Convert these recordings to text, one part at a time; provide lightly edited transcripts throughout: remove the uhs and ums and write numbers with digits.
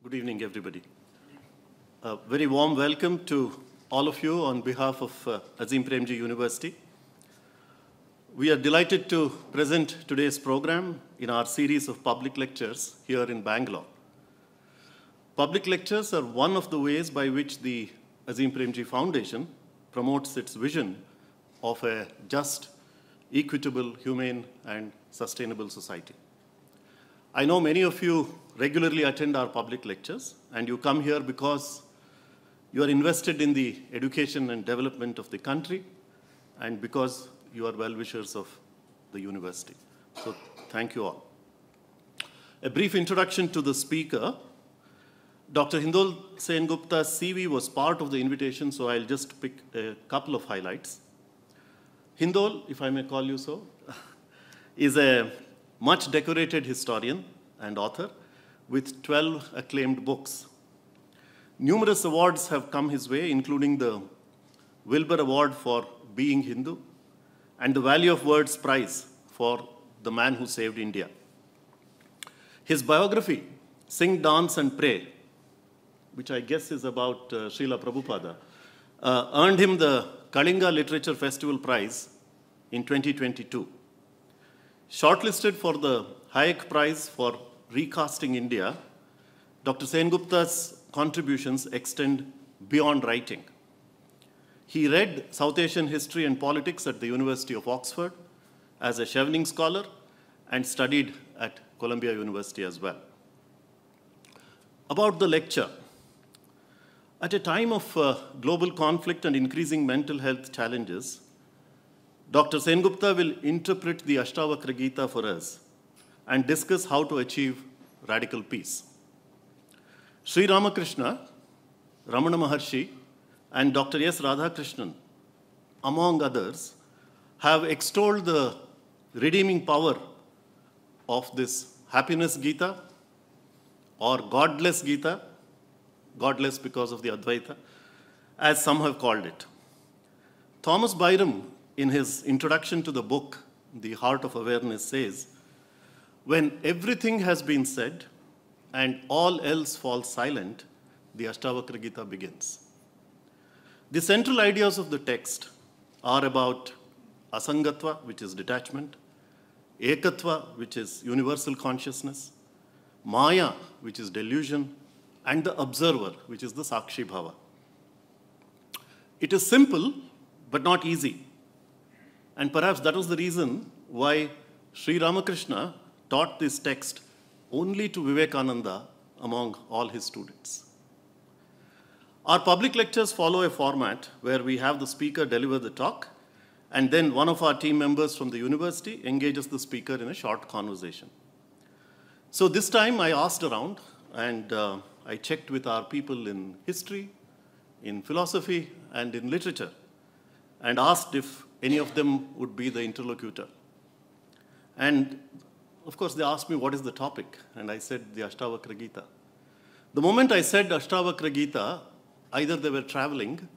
Good evening, everybody. A very warm welcome to all of you on behalf of Azim Premji University. We are delighted to present today's program in our series of public lectures here in Bangalore. Public lectures are one of the ways by which the Azim Premji Foundation promotes its vision of a just, equitable, humane, and sustainable society. I know many of you regularly attend our public lectures, and you come here because you are invested in the education and development of the country, and because you are well-wishers of the university. So thank you all. A brief introduction to the speaker. Dr. Hindol Sengupta's CV was part of the invitation, so I'll just pick a couple of highlights. Hindol, if I may call you so, is a much decorated historian and author with 12 acclaimed books. Numerous awards have come his way, including the Wilbur Award for Being Hindu and the Value of Words Prize for The Man Who Saved India. His biography, Sing, Dance and Pray, which I guess is about Srila Prabhupada, earned him the Kalinga Literature Festival Prize in 2022. Shortlisted for the Hayek Prize for Recasting India, Dr. Sengupta's contributions extend beyond writing. He read South Asian history and politics at the University of Oxford as a Chevening scholar and studied at Columbia University as well. About the lecture. At a time of global conflict and increasing mental health challenges, Dr. Sengupta will interpret the Ashtavakra Gita for us and discuss how to achieve radical peace. Sri Ramakrishna, Ramana Maharshi, and Dr. S. Radhakrishnan, among others, have extolled the redeeming power of this happiness Gita or godless Gita, godless because of the Advaita, as some have called it. Thomas Byram, in his introduction to the book, The Heart of Awareness, says, when everything has been said and all else falls silent, the Ashtavakra Gita begins. The central ideas of the text are about asangatva, which is detachment, ekatva, which is universal consciousness, maya, which is delusion, and the observer, which is the sakshi bhava. It is simple, but not easy. And perhaps that was the reason why Sri Ramakrishna taught this text only to Vivekananda among all his students. Our public lectures follow a format where we have the speaker deliver the talk, and then one of our team members from the university engages the speaker in a short conversation. So this time I asked around, and I checked with our people in history, in philosophy, and in literature, and asked if any of them would be the interlocutor. And of course, they asked me, what is the topic? And I said, the Ashtavakra Gita. The moment I said Ashtavakra Gita, either they were traveling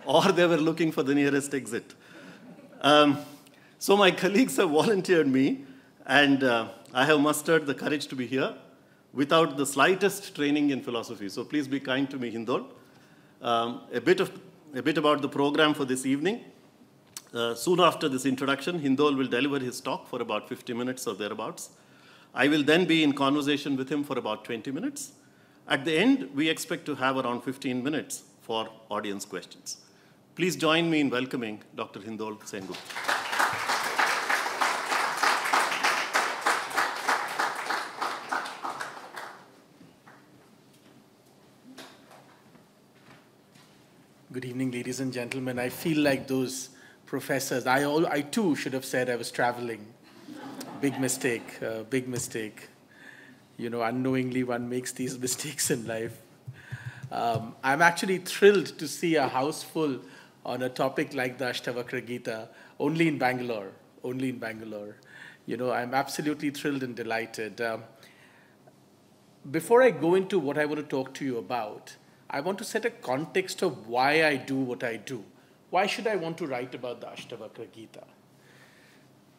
or they were looking for the nearest exit. So my colleagues have volunteered me, and I have mustered the courage to be here without the slightest training in philosophy. So please be kind to me, Hindol. A bit about the program for this evening. Soon after this introduction, Hindol will deliver his talk for about 50 minutes or thereabouts. I will then be in conversation with him for about 20 minutes. At the end, we expect to have around 15 minutes for audience questions. Please join me in welcoming Dr. Hindol Sengupta. Good evening, ladies and gentlemen. I feel like those professors. I too should have said I was traveling. Big mistake, big mistake. You know, unknowingly one makes these mistakes in life. I'm actually thrilled to see a house full on a topic like the Ashtavakra Gita, only in Bangalore, only in Bangalore. You know, I'm absolutely thrilled and delighted. Before I go into what I want to talk to you about, I want to set a context of why I do what I do. Why should I want to write about the Ashtavakra Gita?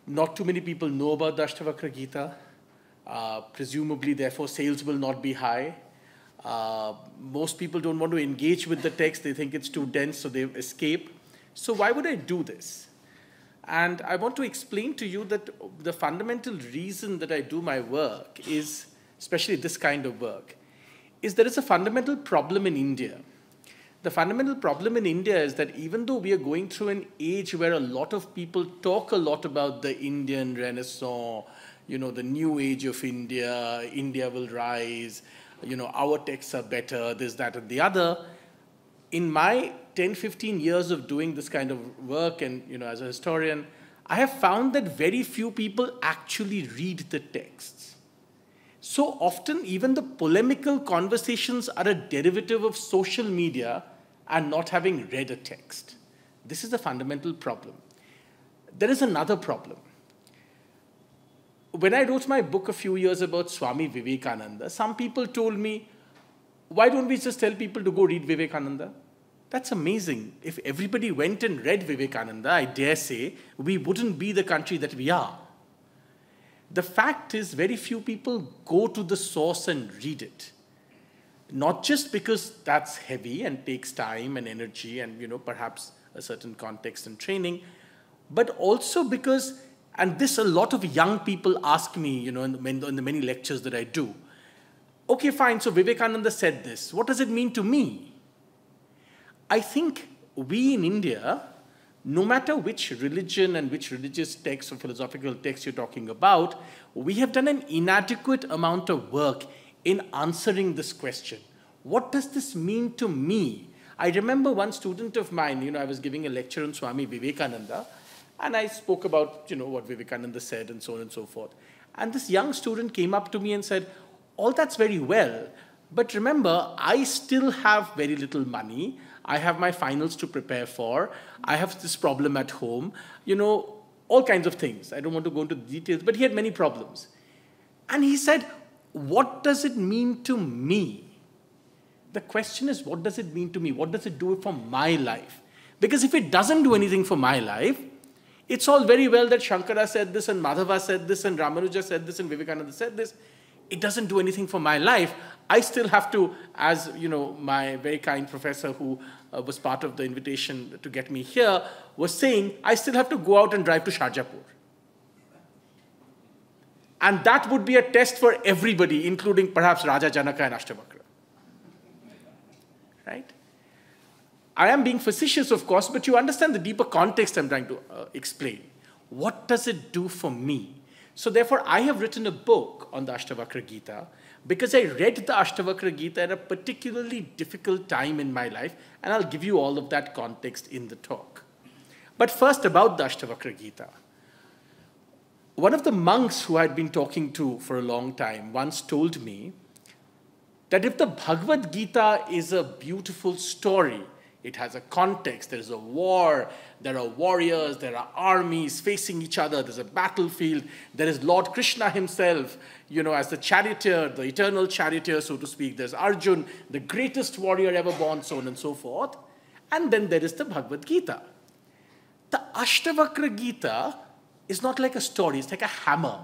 Not too many people know about the Ashtavakra Gita. Presumably, therefore, sales will not be high. Most people don't want to engage with the text. They think it's too dense, so they escape. So why would I do this? And I want to explain to you that the fundamental reason that I do my work is, especially this kind of work, is there is a fundamental problem in India. The fundamental problem in India is that even though we are going through an age where a lot of people talk a lot about the Indian Renaissance, the new age of India, India will rise, our texts are better, this, that, and the other. In my 10, 15 years of doing this kind of work and, as a historian, I have found that very few people actually read the texts. So often, even the polemical conversations are a derivative of social media and not having read a text. This is a fundamental problem. There is another problem. When I wrote my book a few years about Swami Vivekananda, some people told me, why don't we just tell people to go read Vivekananda? That's amazing. If everybody went and read Vivekananda, I dare say, we wouldn't be the country that we are. The fact is, very few people go to the source and read it. Not just because that's heavy and takes time and energy and, perhaps a certain context and training, but also because, and this a lot of young people ask me, in the many lectures that I do, okay, fine, so Vivekananda said this. What does it mean to me? I think we in India, no matter which religion and which religious text or philosophical text you're talking about, we have done an inadequate amount of work in answering this question. What does this mean to me? I remember one student of mine, I was giving a lecture on Swami Vivekananda, and I spoke about, what Vivekananda said and so on and so forth. And this young student came up to me and said, all that's very well, but remember, I still have very little money. I have my finals to prepare for. I have this problem at home. All kinds of things. I don't want to go into the details, but he had many problems. And he said, what does it mean to me? The question is, what does it mean to me? What does it do for my life? Because if it doesn't do anything for my life, it's all very well that Shankara said this and Madhava said this and Ramanuja said this and Vivekananda said this. It doesn't do anything for my life. I still have to, as my very kind professor who was part of the invitation to get me here was saying, I still have to go out and drive to Shahjahanpur. And that would be a test for everybody, including perhaps Raja Janaka and Ashtavakra. Right? I am being facetious, of course, but you understand the deeper context I'm trying to explain. What does it do for me? So therefore, I have written a book on the Ashtavakra Gita because I read the Ashtavakra Gita at a particularly difficult time in my life, and I'll give you all of that context in the talk. But first, about the Ashtavakra Gita. One of the monks who I'd been talking to for a long time once told me that if the Bhagavad Gita is a beautiful story, it has a context, there is a war, there are warriors, there are armies facing each other, there's a battlefield, there is Lord Krishna himself, as the charioteer, the eternal charioteer, so to speak. There's Arjun, the greatest warrior ever born, so on and so forth. And then there is the Bhagavad Gita. The Ashtavakra Gita is not like a story, it's like a hammer.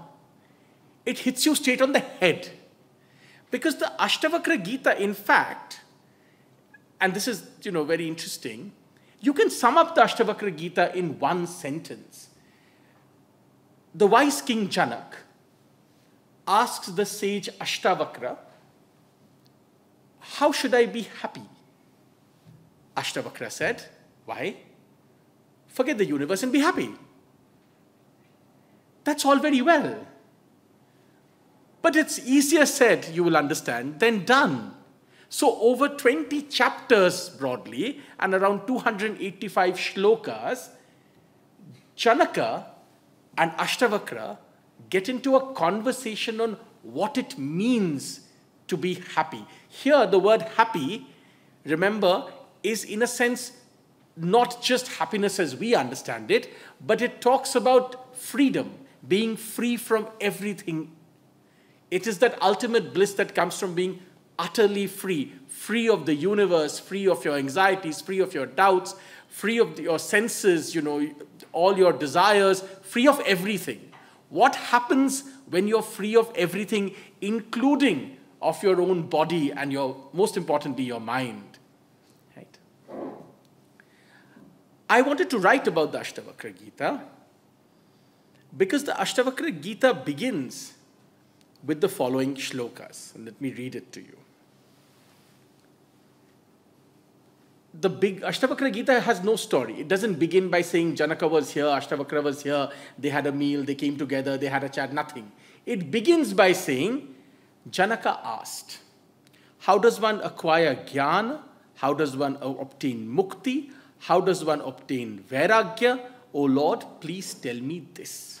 It hits you straight on the head. Because the Ashtavakra Gita, in fact, and this is, very interesting, you can sum up the Ashtavakra Gita in one sentence. The wise king Janak asks the sage Ashtavakra, how should I be happy? Ashtavakra said, why? Forget the universe and be happy. That's all very well. But it's easier said, you will understand, than done. So over 20 chapters broadly and around 285 shlokas, Janaka and Ashtavakra get into a conversation on what it means to be happy. Here, the word happy, remember, is in a sense not just happiness as we understand it, but it talks about freedom, being free from everything. It is that ultimate bliss that comes from being utterly free, free of the universe, free of your anxieties, free of your doubts, free of your senses, all your desires, free of everything. What happens when you're free of everything, including of your own body and most importantly, your mind. Right? I wanted to write about the Ashtavakra Gita because the Ashtavakra Gita begins with the following shlokas. And let me read it to you. The big Ashtavakra Gita has no story. It doesn't begin by saying Janaka was here, Ashtavakra was here, they had a meal, they came together, they had a chat, nothing. It begins by saying, Janaka asked, how does one acquire jnana? How does one obtain mukti? How does one obtain vairagya? O Lord, please tell me this.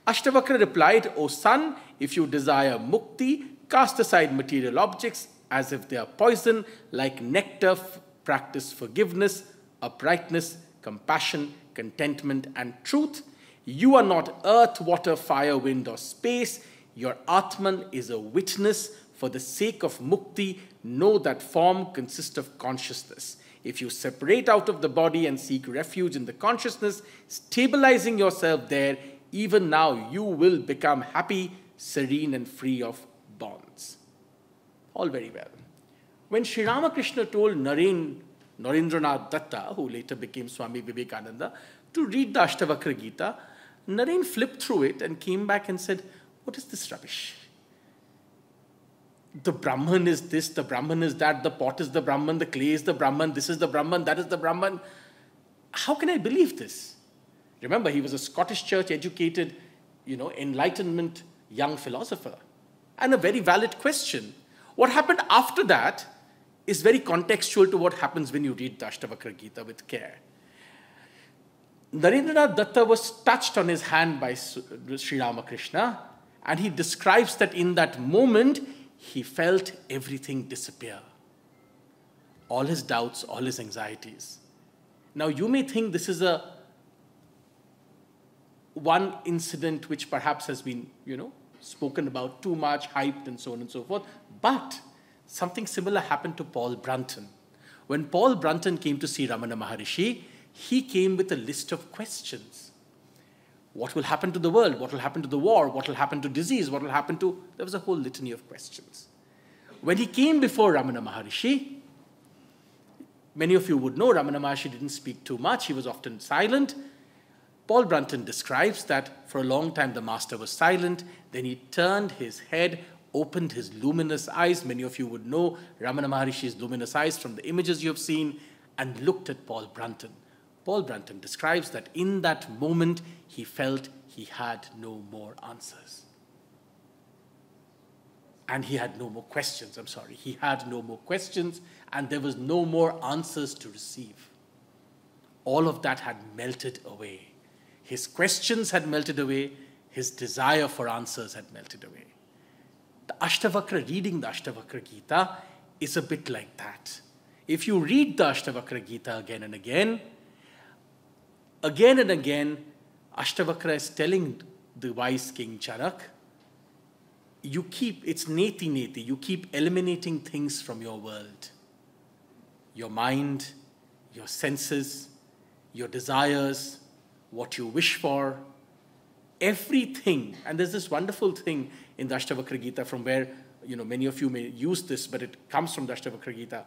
Ashtavakra replied, O son, if you desire mukti, cast aside material objects as if they are poison, like nectar, practice forgiveness, uprightness, compassion, contentment, and truth. You are not earth, water, fire, wind, or space. Your Atman is a witness. For the sake of mukti, know that form consists of consciousness. If you separate out of the body and seek refuge in the consciousness, stabilizing yourself there, even now you will become happy, serene, and free of bonds. All very well. When Sri Ramakrishna told Narendranath Datta, who later became Swami Vivekananda, to read the Ashtavakra Gita, Naren flipped through it and came back and said, what is this rubbish? The Brahman is this, the Brahman is that, the pot is the Brahman, the clay is the Brahman, this is the Brahman, that is the Brahman. How can I believe this? Remember, he was a Scottish church educated, Enlightenment young philosopher. And a very valid question. What happened after that is very contextual to what happens when you read the Ashtavakra Gita with care. Narendranath Datta was touched on his hand by Sri Ramakrishna, and he describes that in that moment, he felt everything disappear. All his doubts, all his anxieties. Now, you may think this is one incident which perhaps has been, spoken about too much, hyped, and so on and so forth. But something similar happened to Paul Brunton. When Paul Brunton came to see Ramana Maharishi, he came with a list of questions. What will happen to the world? What will happen to the war? What will happen to disease? What will happen to... There was a whole litany of questions. When he came before Ramana Maharishi, many of you would know Ramana Maharishi didn't speak too much. He was often silent. Paul Brunton describes that for a long time the master was silent. Then he turned his head, opened his luminous eyes. Many of you would know Ramana Maharishi's luminous eyes from the images you have seen, and looked at Paul Brunton. Paul Brunton describes that in that moment he felt he had no more answers. And he had no more questions, He had no more questions, and there was no more answers to receive. All of that had melted away. His questions had melted away. His desire for answers had melted away. The Ashtavakra, reading the Ashtavakra Gita is a bit like that. If you read the Ashtavakra Gita again and again, Ashtavakra is telling the wise King Janak, it's neti, you keep eliminating things from your world. Your mind, your senses, your desires, what you wish for, everything. And there's this wonderful thing in the Ashtavakra Gita from where, many of you may use this, but it comes from the Ashtavakra Gita.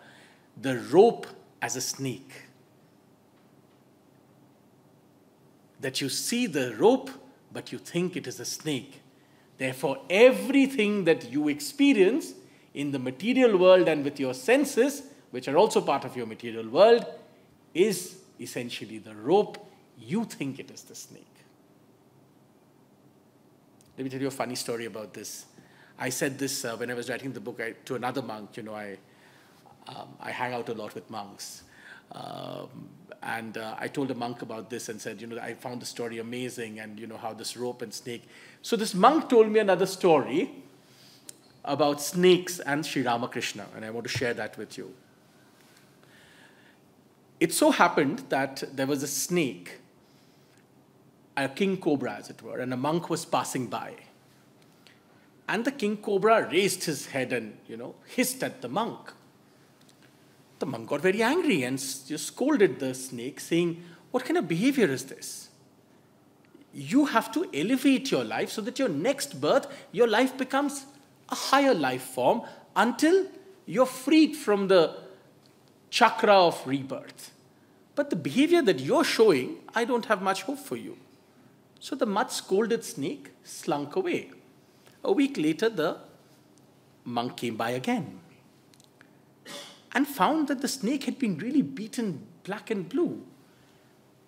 The rope as a snake. That you see the rope, but you think it is a snake. Therefore, everything that you experience in the material world and with your senses, which are also part of your material world, is essentially the rope. You think it is the snake. Let me tell you a funny story about this. I said this when I was writing the book to another monk. I hang out a lot with monks. And I told a monk about this and said, I found the story amazing, and how this rope and snake. So this monk told me another story about snakes and Sri Ramakrishna, and I want to share that with you. It so happened that there was a snake, a king cobra as it were, and a monk was passing by. And the king cobra raised his head and, hissed at the monk. The monk got very angry and just scolded the snake, saying, what kind of behavior is this? you have to elevate your life so that your next birth, your life becomes a higher life form until you're freed from the chakra of rebirth. But the behavior that you're showing, I don't have much hope for you. So the much scolded snake slunk away. A week later, the monk came by again and found that the snake had been really beaten black and blue,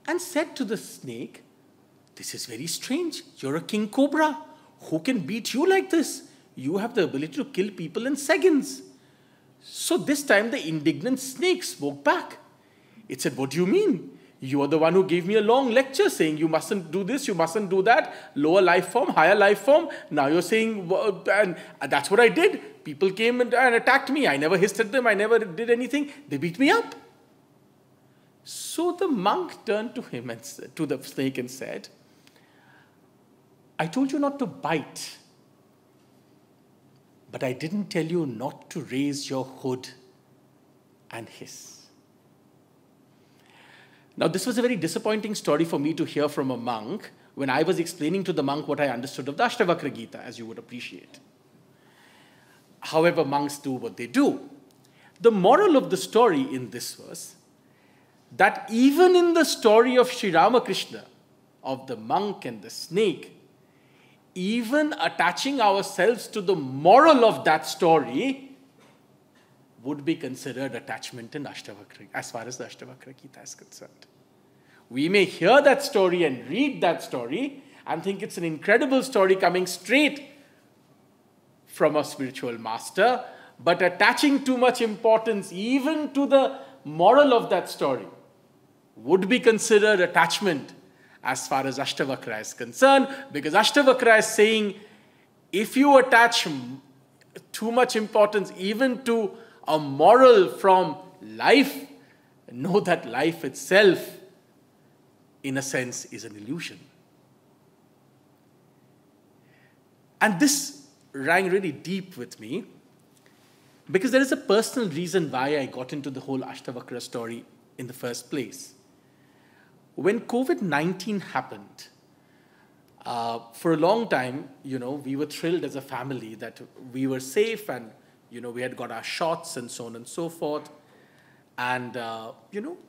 and said to the snake, "This is very strange. You're a king cobra. Who can beat you like this? You have the ability to kill people in seconds." So this time the indignant snake spoke back. It said, "What do you mean? You are the one who gave me a long lecture saying you mustn't do this, you mustn't do that, lower life form, higher life form. Now you're saying," and that's what I did. People came and attacked me. I never hissed at them. I never did anything. They beat me up. So the monk turned to him and said, to the snake, and said, "I told you not to bite, but I didn't tell you not to raise your hood and hiss." Now, this was a very disappointing story for me to hear from a monk when I was explaining to the monk what I understood of the Ashtavakra Gita, as you would appreciate. However, monks do what they do. The moral of the story in this was that even in the story of Sri Ramakrishna, of the monk and the snake, even attaching ourselves to the moral of that story would be considered attachment in Ashtavakra, as far as the Ashtavakra Gita is concerned. We may hear that story and read that story and think it's an incredible story coming straight from a spiritual master, but attaching too much importance even to the moral of that story would be considered attachment as far as Ashtavakra is concerned, because Ashtavakra is saying, if you attach too much importance even to a moral from life, know that life itself, in a sense, is an illusion. And this rang really deep with me, because there is a personal reason why I got into the whole Ashtavakra story in the first place. When COVID-19 happened, for a long time, we were thrilled as a family that we were safe and, we had got our shots and so on and so forth. And,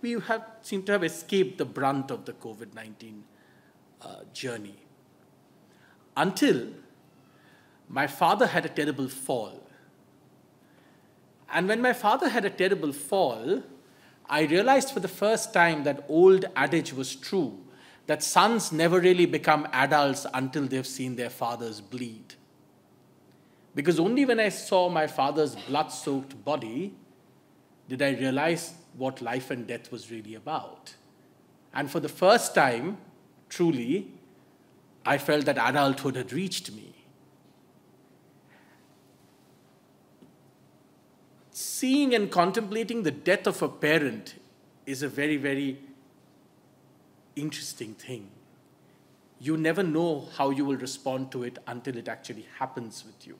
we seemed to have escaped the brunt of the COVID-19 journey. Until my father had a terrible fall. And when my father had a terrible fall, I realized for the first time that old adage was true, that sons never really become adults until they've seen their fathers bleed. Because only when I saw my father's blood-soaked body did I realize what life and death was really about. And for the first time, truly, I felt that adulthood had reached me. Seeing and contemplating the death of a parent is a very, very interesting thing. You never know how you will respond to it until it actually happens with you.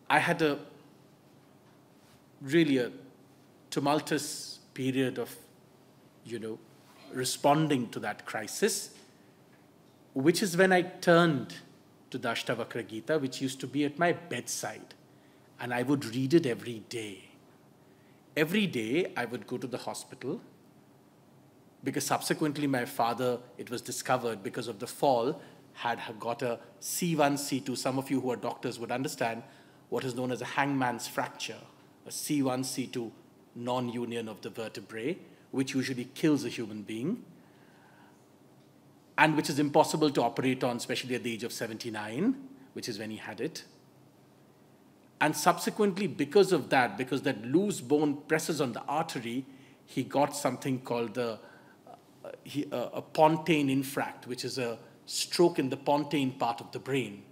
I had a tumultuous period of, responding to that crisis, which is when I turned to the Ashtavakra Gita, which used to be at my bedside, and I would read it every day. Every day I would go to the hospital, because subsequently my father, it was discovered because of the fall, had got a C1, C2. Some of you who are doctors would understand what is known as a hangman's fracture, a C1, C2 non-union of the vertebrae, which usually kills a human being, and which is impossible to operate on, especially at the age of 79, which is when he had it. And subsequently, because that loose bone presses on the artery, he got something called a pontine infract, which is a stroke in the pontine part of the brain.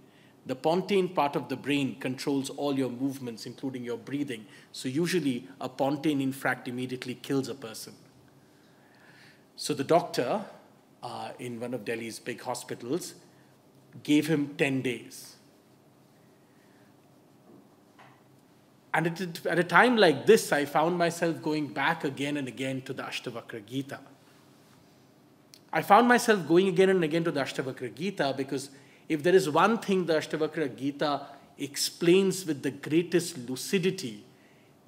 The pontine part of the brain controls all your movements, including your breathing. So usually, a pontine infract immediately kills a person. So the doctor in one of Delhi's big hospitals gave him 10 days. And at a time like this, I found myself going back again and again to the Ashtavakra Gita. I found myself going again and again to the Ashtavakra Gita, because if there is one thing the Ashtavakra Gita explains with the greatest lucidity,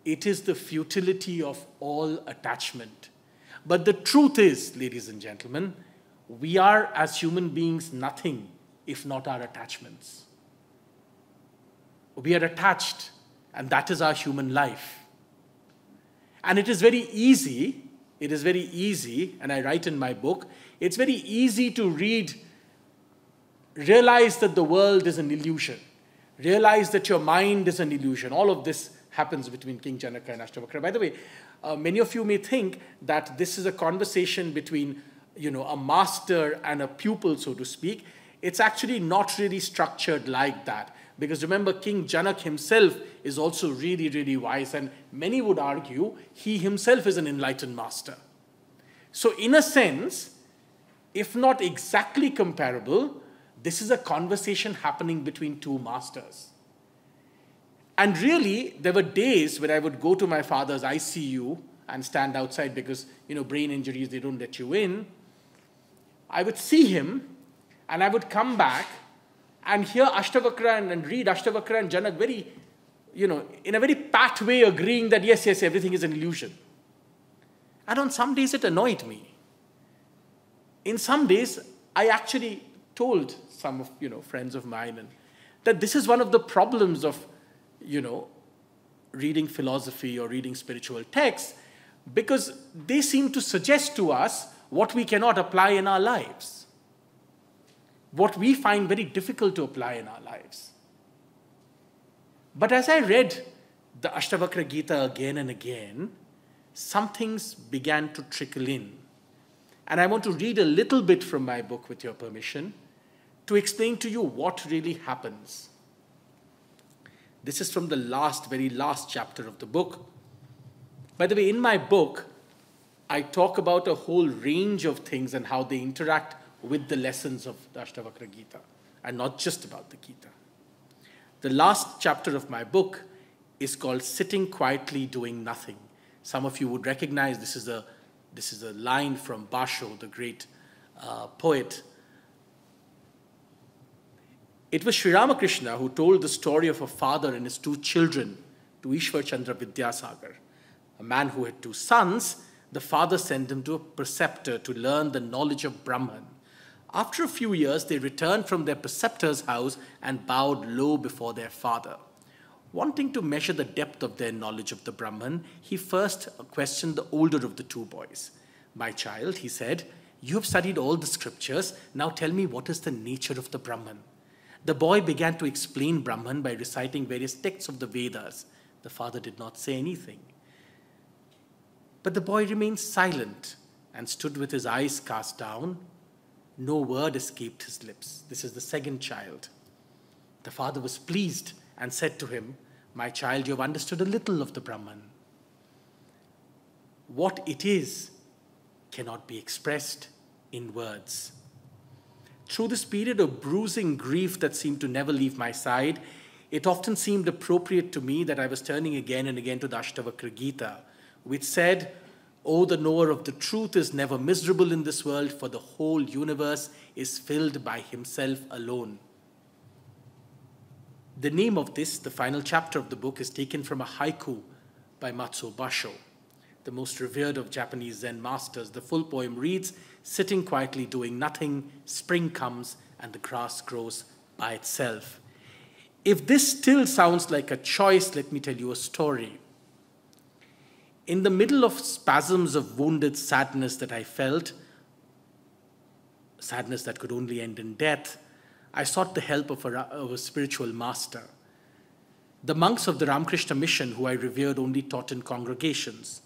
it is the futility of all attachment. But the truth is, ladies and gentlemen, we are as human beings nothing if not our attachments. We are attached, and that is our human life. And it is very easy, and I write in my book, it's very easy to realize that the world is an illusion, realize that your mind is an illusion. All of this happens between King Janaka and Ashtavakra. By the way, many of you may think that this is a conversation between, a master and a pupil, so to speak. It's actually not really structured like that. Because remember, King Janak himself is also really, really wise, and many would argue he himself is an enlightened master. So in a sense, if not exactly comparable, this is a conversation happening between two masters. And really, there were days when I would go to my father's ICU and stand outside because, brain injuries, they don't let you in. I would see him, and I would come back and hear Ashtavakra and read Ashtavakra and Janak very, in a very pat way agreeing that yes, everything is an illusion. And on some days it annoyed me. In some days, I actually told some of, friends of mine that this is one of the problems of, reading philosophy or reading spiritual texts, because they seem to suggest to us what we cannot apply in our lives, what we find very difficult to apply in our lives. But as I read the Ashtavakra Gita again and again, some things began to trickle in. And I want to read a little bit from my book, with your permission, to explain to you what really happens. This is from the very last chapter of the book. By the way, in my book, I talk about a whole range of things and how they interact with the lessons of the Ashtavakra Gita, and not just about the Gita. The last chapter of my book is called Sitting Quietly Doing Nothing. Some of you would recognize this is a line from Basho, the great poet. It was Sri Ramakrishna who told the story of a father and his two children to Ishwar Chandra Vidyasagar. A man who had two sons, the father sent him to a preceptor to learn the knowledge of Brahman. After a few years, they returned from their preceptor's house and bowed low before their father. Wanting to measure the depth of their knowledge of the Brahman, he first questioned the older of the two boys. "My child," he said, "you have studied all the scriptures. Now tell me, what is the nature of the Brahman?" The boy began to explain Brahman by reciting various texts of the Vedas. The father did not say anything. But the boy remained silent and stood with his eyes cast down. No word escaped his lips. This is the second child. The father was pleased and said to him, "My child, you have understood a little of the Brahman. What it is cannot be expressed in words." Through this period of bruising grief that seemed to never leave my side, it often seemed appropriate to me that I was turning again and again to the Ashtavakra Gita, which said, "Oh, the knower of the truth is never miserable in this world, for the whole universe is filled by himself alone." The name of this, the final chapter of the book, is taken from a haiku by Matsuo Basho, the most revered of Japanese Zen masters. The full poem reads, "Sitting quietly doing nothing, spring comes and the grass grows by itself." If this still sounds like a choice, let me tell you a story. In the middle of spasms of wounded sadness that I felt, sadness that could only end in death, I sought the help of a spiritual master. The monks of the Ramakrishna mission, who I revered, only taught in congregations.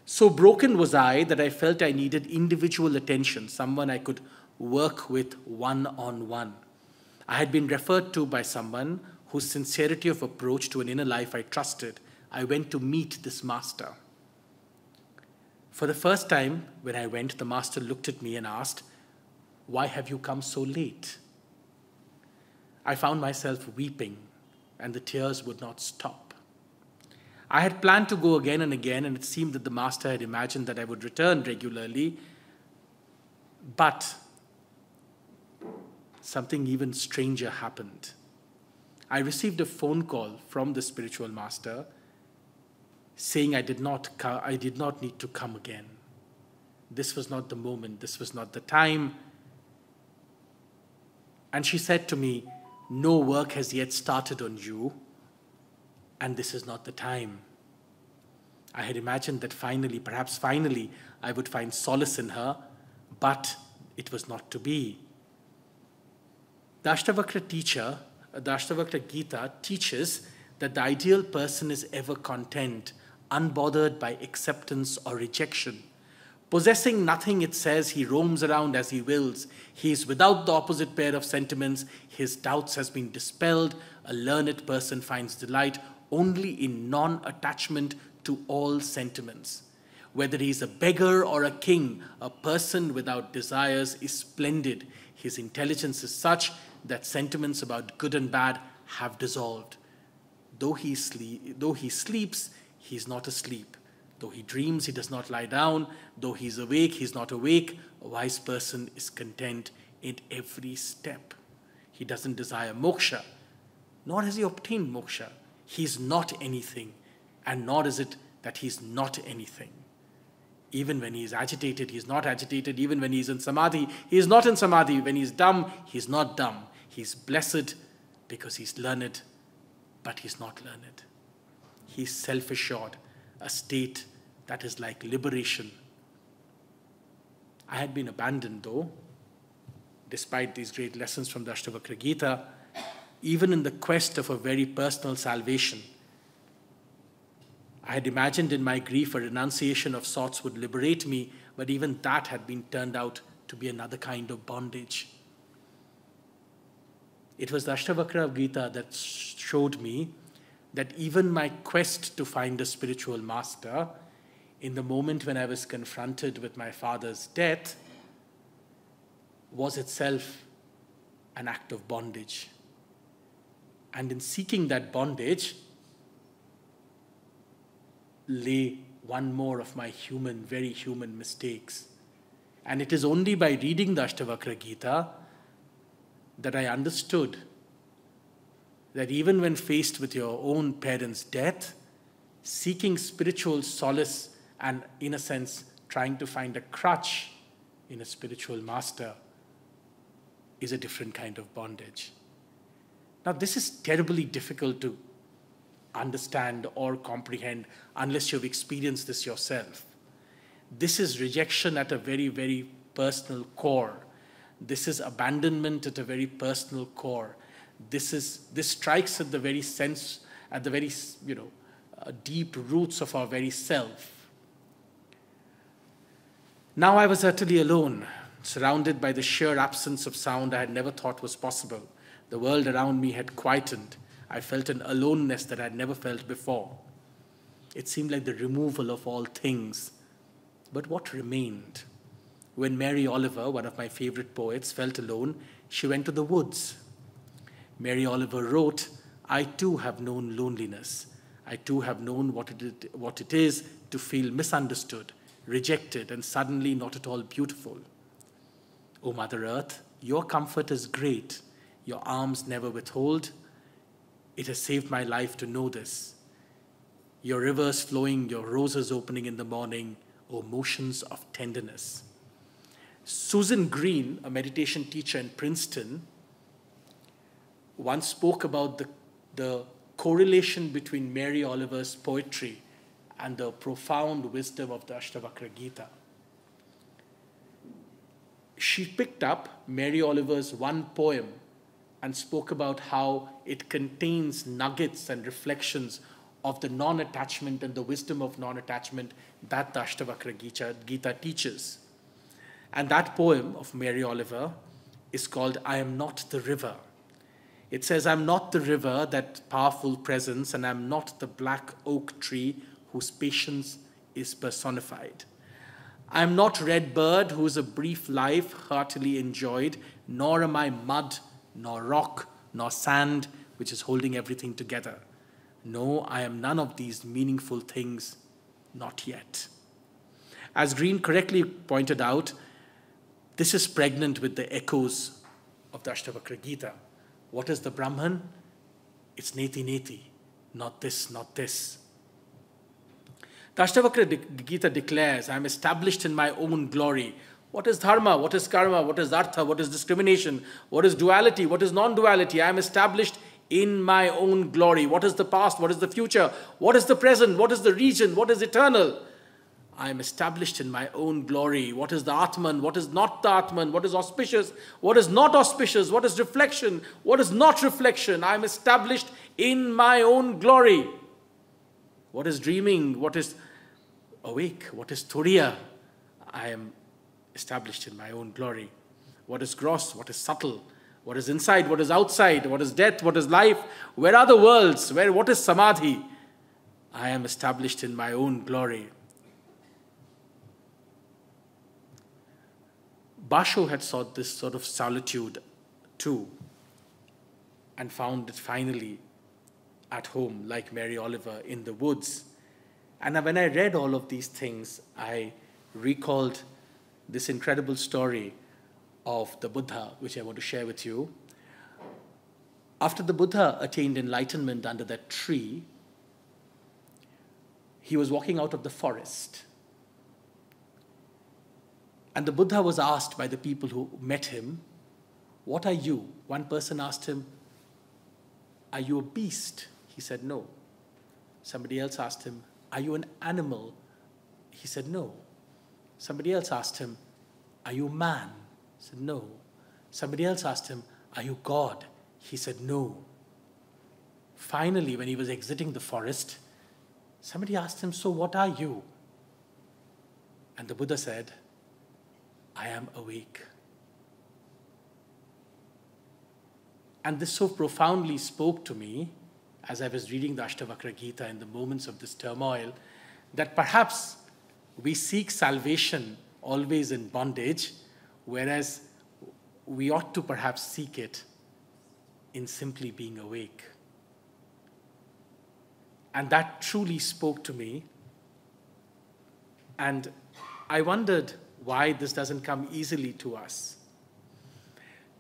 So broken was I that I felt I needed individual attention, someone I could work with one-on-one. I had been referred to by someone whose sincerity of approach to an inner life I trusted. I went to meet this master. For the first time, when I went, the master looked at me and asked, "Why have you come so late?" I found myself weeping, and the tears would not stop. I had planned to go again and again, and it seemed that the master had imagined that I would return regularly. But something even stranger happened. I received a phone call from the spiritual master saying I did not need to come again. This was not the moment. This was not the time. And she said to me, no work has yet started on you, and this is not the time. I had imagined that finally, perhaps finally, I would find solace in her, but it was not to be. The Ashtavakra teacher, the Ashtavakra Gita teaches that the ideal person is ever content, unbothered by acceptance or rejection. Possessing nothing, it says, he roams around as he wills. He is without the opposite pair of sentiments. His doubts has been dispelled. A learned person finds delight only in non-attachment to all sentiments. Whether he is a beggar or a king, a person without desires is splendid. His intelligence is such that sentiments about good and bad have dissolved. Though he sleeps, he is not asleep. Though he dreams, he does not lie down. Though he is awake, he is not awake. A wise person is content in every step. He doesn't desire moksha, nor has he obtained moksha. He is not anything, and nor is it that he is not anything. Even when he is agitated, he is not agitated. Even when he is in samadhi, he is not in samadhi. When he is dumb, he is not dumb. He is blessed because he is learned, but he is not learned. He is self-assured, a state that is like liberation. I had been abandoned, though, despite these great lessons from the Ashtavakra Gita, even in the quest of a very personal salvation. I had imagined in my grief a renunciation of sorts would liberate me, but even that had been turned out to be another kind of bondage. It was the Ashtavakra Gita that showed me that even my quest to find a spiritual master, in the moment when I was confronted with my father's death, was itself an act of bondage. And in seeking that bondage lay one more of my very human mistakes. And it is only by reading the Ashtavakra Gita that I understood that even when faced with your own parents' death, seeking spiritual solace and, in a sense, trying to find a crutch in a spiritual master is a different kind of bondage. Now, this is terribly difficult to understand or comprehend unless you've experienced this yourself. This is rejection at a very, very personal core. This is abandonment at a very personal core. This strikes at the very sense, at the very, deep roots of our very self. Now I was utterly alone, surrounded by the sheer absence of sound I had never thought was possible. The world around me had quietened. I felt an aloneness that I had never felt before. It seemed like the removal of all things. But what remained? When Mary Oliver, one of my favorite poets, felt alone, she went to the woods. Mary Oliver wrote, "I too have known loneliness. I too have known what it is to feel misunderstood, rejected, and suddenly not at all beautiful. O Mother Earth, your comfort is great. Your arms never withhold. It has saved my life to know this. Your rivers flowing, your roses opening in the morning, O motions of tenderness." Susan Green, a meditation teacher in Princeton, once spoke about the correlation between Mary Oliver's poetry and the profound wisdom of the Ashtavakra Gita. She picked up Mary Oliver's one poem and spoke about how it contains nuggets and reflections of the non-attachment and the wisdom of non-attachment that the Ashtavakra Gita teaches. And that poem of Mary Oliver is called "I Am Not the River." It says, "I'm not the river, that powerful presence, and I'm not the black oak tree whose patience is personified. I'm not red bird whose a brief life heartily enjoyed, nor am I mud, nor rock, nor sand, which is holding everything together. No, I am none of these meaningful things, not yet." As Green correctly pointed out, This is pregnant with the echoes of the Ashtavakra Gita. What is the Brahman? It's neti neti, not this, not this. The Ashtavakra Gita declares, I am established in my own glory. What is dharma? What is karma? What is artha? What is discrimination? What is duality? What is non-duality? I am established in my own glory. What is the past? What is the future? What is the present? What is the region? What is eternal? I am established in my own glory. What is the Atman? What is not the Atman? What is auspicious? What is not auspicious? What is reflection? What is not reflection? I am established in my own glory. What is dreaming? What is awake? What is turiya? I am established in my own glory. What is gross? What is subtle? What is inside? What is outside? What is death? What is life? Where are the worlds? What is samadhi? I am established in my own glory. Basho had sought this sort of solitude too, and found it finally at home, like Mary Oliver, in the woods. And when I read all of these things, I recalled this incredible story of the Buddha, which I want to share with you. After the Buddha attained enlightenment under that tree, he was walking out of the forest. And the Buddha was asked by the people who met him, what are you? One person asked him, are you a beast? He said, no. Somebody else asked him, are you an animal? He said, no. Somebody else asked him, are you a man? He said, no. Somebody else asked him, are you God? He said, no. Finally, when he was exiting the forest, somebody asked him, so what are you? And the Buddha said, I am awake. And this so profoundly spoke to me as I was reading the Ashtavakra Gita in the moments of this turmoil, that perhaps we seek salvation always in bondage, whereas we ought to perhaps seek it in simply being awake. And that truly spoke to me. And I wondered why this doesn't come easily to us.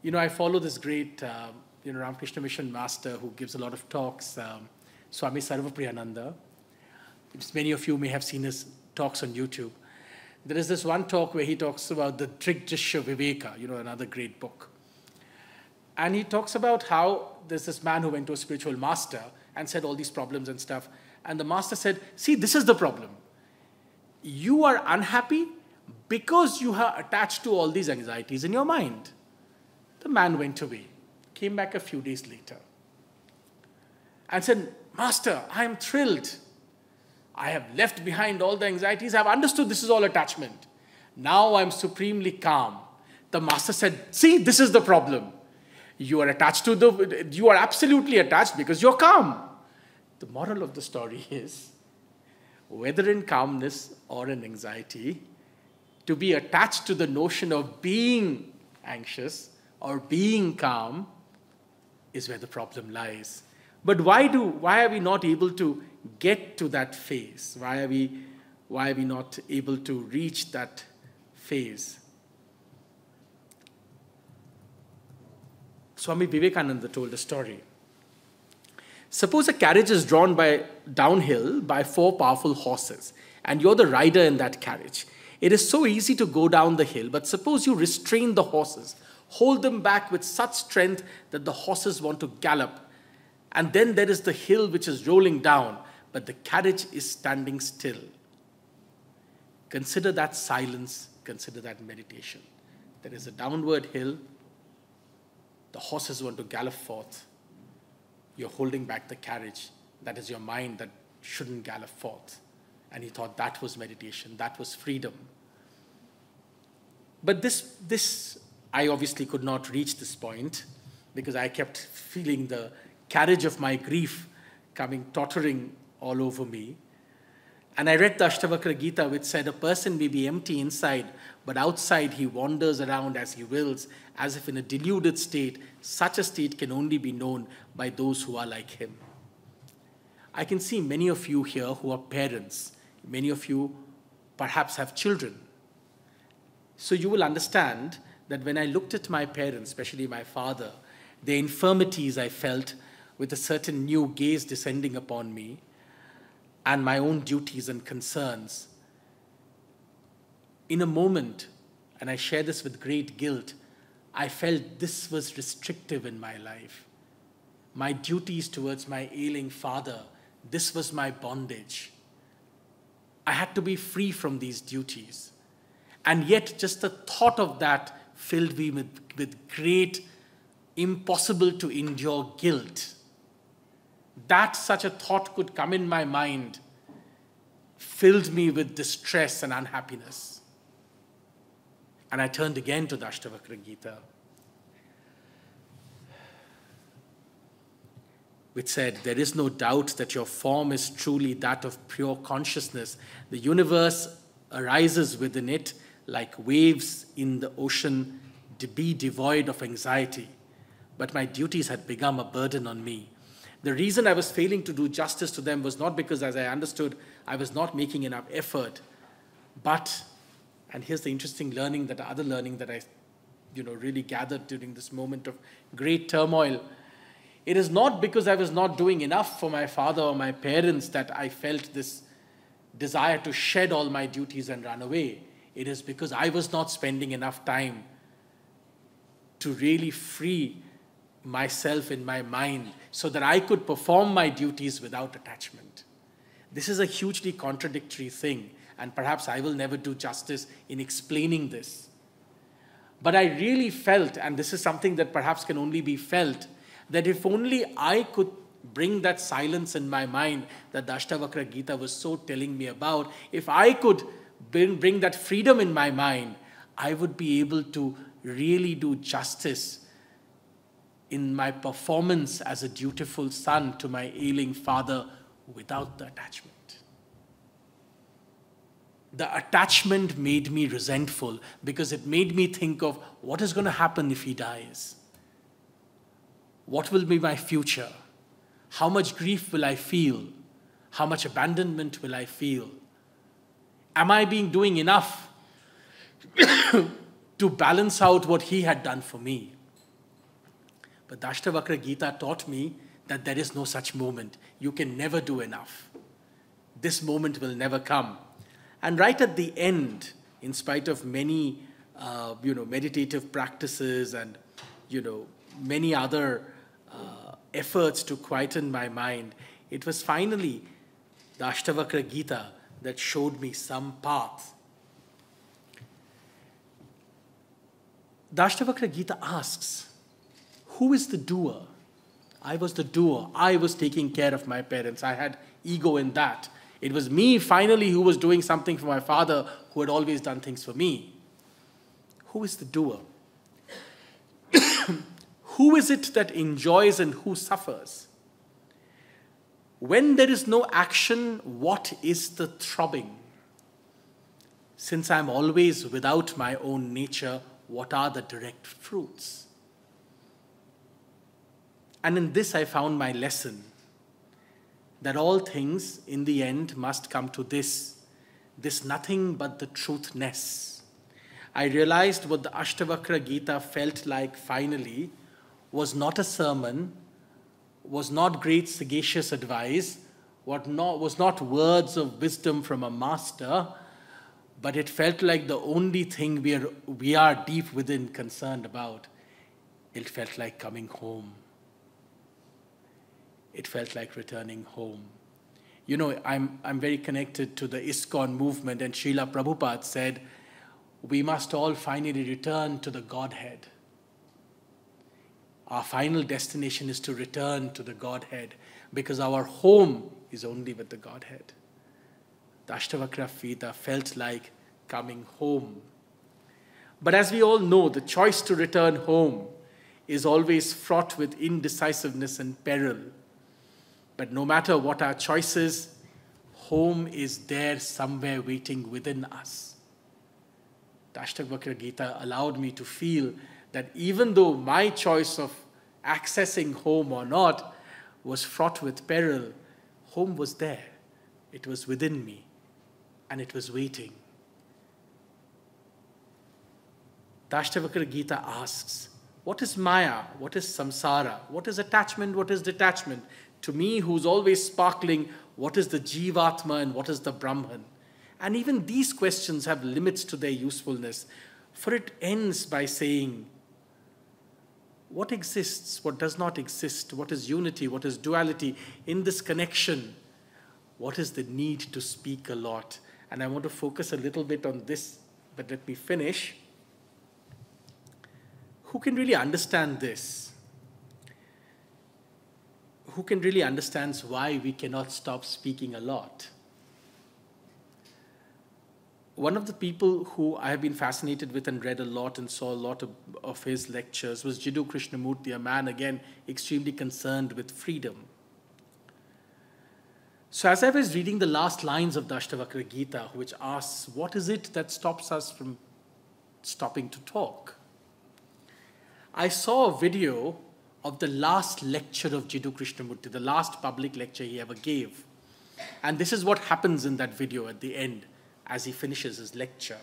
You know, I follow this great Ramakrishna Mission master who gives a lot of talks, Swami Sarvapriyananda. Many of you may have seen his talks on YouTube. There is this one talk where he talks about the Drigdrishya Viveka, another great book. And he talks about how there's this man who went to a spiritual master and said all these problems and stuff. And the master said, see, this is the problem. You are unhappy because you are attached to all these anxieties in your mind. The man went away, came back a few days later, and said, Master, I am thrilled. I have left behind all the anxieties. I have understood this is all attachment. Now I am supremely calm. The master said, see, this is the problem. You are you are absolutely attached because you're calm. The moral of the story is, whether in calmness or in anxiety, to be attached to the notion of being anxious or being calm is where the problem lies. But why are we not able to get to that phase? Why are we not able to reach that phase? Swami Vivekananda told a story. Suppose a carriage is drawn downhill by 4 powerful horses, and you're the rider in that carriage. It is so easy to go down the hill, but suppose you restrain the horses, hold them back with such strength that the horses want to gallop. And then there is the hill which is rolling down, but the carriage is standing still. Consider that silence, consider that meditation. There is a downward hill, the horses want to gallop forth. You're holding back the carriage. That is your mind that shouldn't gallop forth. And he thought that was meditation, that was freedom. But this I obviously could not reach this point because I kept feeling the carriage of my grief coming tottering all over me. And I read the Ashtavakra Gita, which said a person may be empty inside, but outside he wanders around as he wills, as if in a deluded state. Such a state can only be known by those who are like him. I can see many of you here who are parents. Many of you perhaps have children. So you will understand that when I looked at my parents, especially my father, the infirmities I felt with a certain new gaze descending upon me, and my own duties and concerns, in a moment, and I share this with great guilt, I felt this was restrictive in my life. My duties towards my ailing father, this was my bondage. I had to be free from these duties. And yet, just the thought of that filled me with great, impossible to endure guilt. That such a thought could come in my mind filled me with distress and unhappiness. And I turned again to the Ashtavakra Gita, which said, there is no doubt that your form is truly that of pure consciousness. The universe arises within it like waves in the ocean, to be devoid of anxiety. But my duties had become a burden on me. The reason I was failing to do justice to them was not because, as I understood, I was not making enough effort, but, and here's the interesting learning, that other learning that I really gathered during this moment of great turmoil. It is not because I was not doing enough for my father or my parents that I felt this desire to shed all my duties and run away. It is because I was not spending enough time to really free myself in my mind so that I could perform my duties without attachment. This is a hugely contradictory thing, and perhaps I will never do justice in explaining this. But I really felt, and this is something that perhaps can only be felt, that if only I could bring that silence in my mind that the Ashtavakra Gita was so telling me about, if I could bring that freedom in my mind, I would be able to really do justice in my performance as a dutiful son to my ailing father without the attachment. The attachment made me resentful because it made me think of what is going to happen if he dies. What will be my future? How much grief will I feel? How much abandonment will I feel? Am I doing enough to balance out what he had done for me? But the Ashtavakra Gita taught me that there is no such moment. You can never do enough. This moment will never come. And right at the end, in spite of many, meditative practices and, many other efforts to quieten my mind, it was finally the Ashtavakra Gita that showed me some path. The Ashtavakra Gita asks, who is the doer? I was the doer. I was taking care of my parents. I had ego in that. It was me finally who was doing something for my father, who had always done things for me. Who is the doer? Who is it that enjoys and who suffers? When there is no action, what is the throbbing? Since I'm always without my own nature, what are the direct fruits? And in this I found my lesson, that all things in the end must come to this nothing but the truthness. I realized what the Ashtavakra Gita felt like finally was not a sermon, was not great sagacious advice, was not words of wisdom from a master, but it felt like the only thing we are deep within concerned about. It felt like coming home. It felt like returning home. I'm very connected to the ISKCON movement, and Srila Prabhupada said, we must all finally return to the Godhead. Our final destination is to return to the Godhead because our home is only with the Godhead. The Ashtavakra Gita felt like coming home. But as we all know, the choice to return home is always fraught with indecisiveness and peril. But no matter what our choices, home is there somewhere waiting within us. The Ashtavakra Gita allowed me to feel that even though my choice of accessing home or not was fraught with peril, home was there. It was within me, and it was waiting. the Ashtavakra Gita asks, what is Maya? What is samsara? What is attachment? What is detachment? To me, who's always sparkling, what is the Jivatma and what is the Brahman? And even these questions have limits to their usefulness, for it ends by saying, what exists, what does not exist, what is unity, what is duality, in this connection, what is the need to speak a lot? And I want to focus a little bit on this, but let me finish. Who can really understand this? Who can really understand why we cannot stop speaking a lot? One of the people who I have been fascinated with and read a lot and saw a lot of his lectures was Jiddu Krishnamurti, a man, again, extremely concerned with freedom. So as I was reading the last lines of the Ashtavakra Gita, which asks, what is it that stops us from stopping to talk? I saw a video of the last lecture of Jiddu Krishnamurti, the last public lecture he ever gave. And this is what happens in that video at the end, as he finishes his lecture.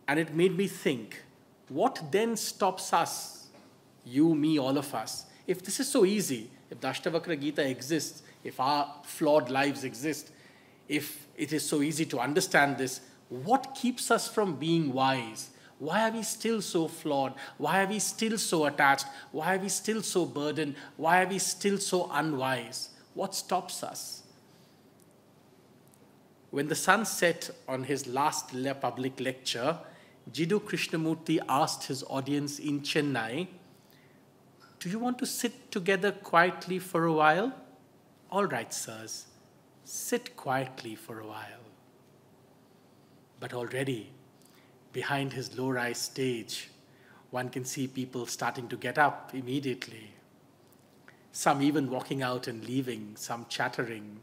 And it made me think, what then stops us, you, me, all of us? If this is so easy, if the Ashtavakra Gita exists, if our flawed lives exist, if it is so easy to understand this, what keeps us from being wise? Why are we still so flawed? Why are we still so attached? Why are we still so burdened? Why are we still so unwise? What stops us? When the sun set on his last public lecture, Jiddu Krishnamurti asked his audience in Chennai, do you want to sit together quietly for a while? All right, sirs, sit quietly for a while. But already, behind his low-rise stage, one can see people starting to get up immediately. Some even walking out and leaving, some chattering.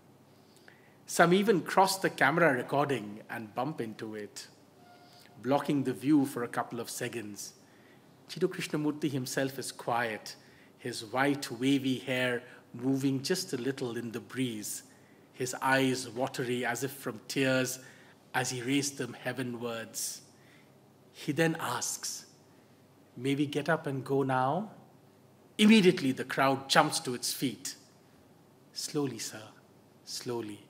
Some even cross the camera recording and bump into it, blocking the view for a couple of seconds. Jiddu Krishnamurti himself is quiet, his white wavy hair moving just a little in the breeze, his eyes watery as if from tears as he raised them heavenwards. He then asks, may we get up and go now? Immediately the crowd jumps to its feet. Slowly, sir, slowly.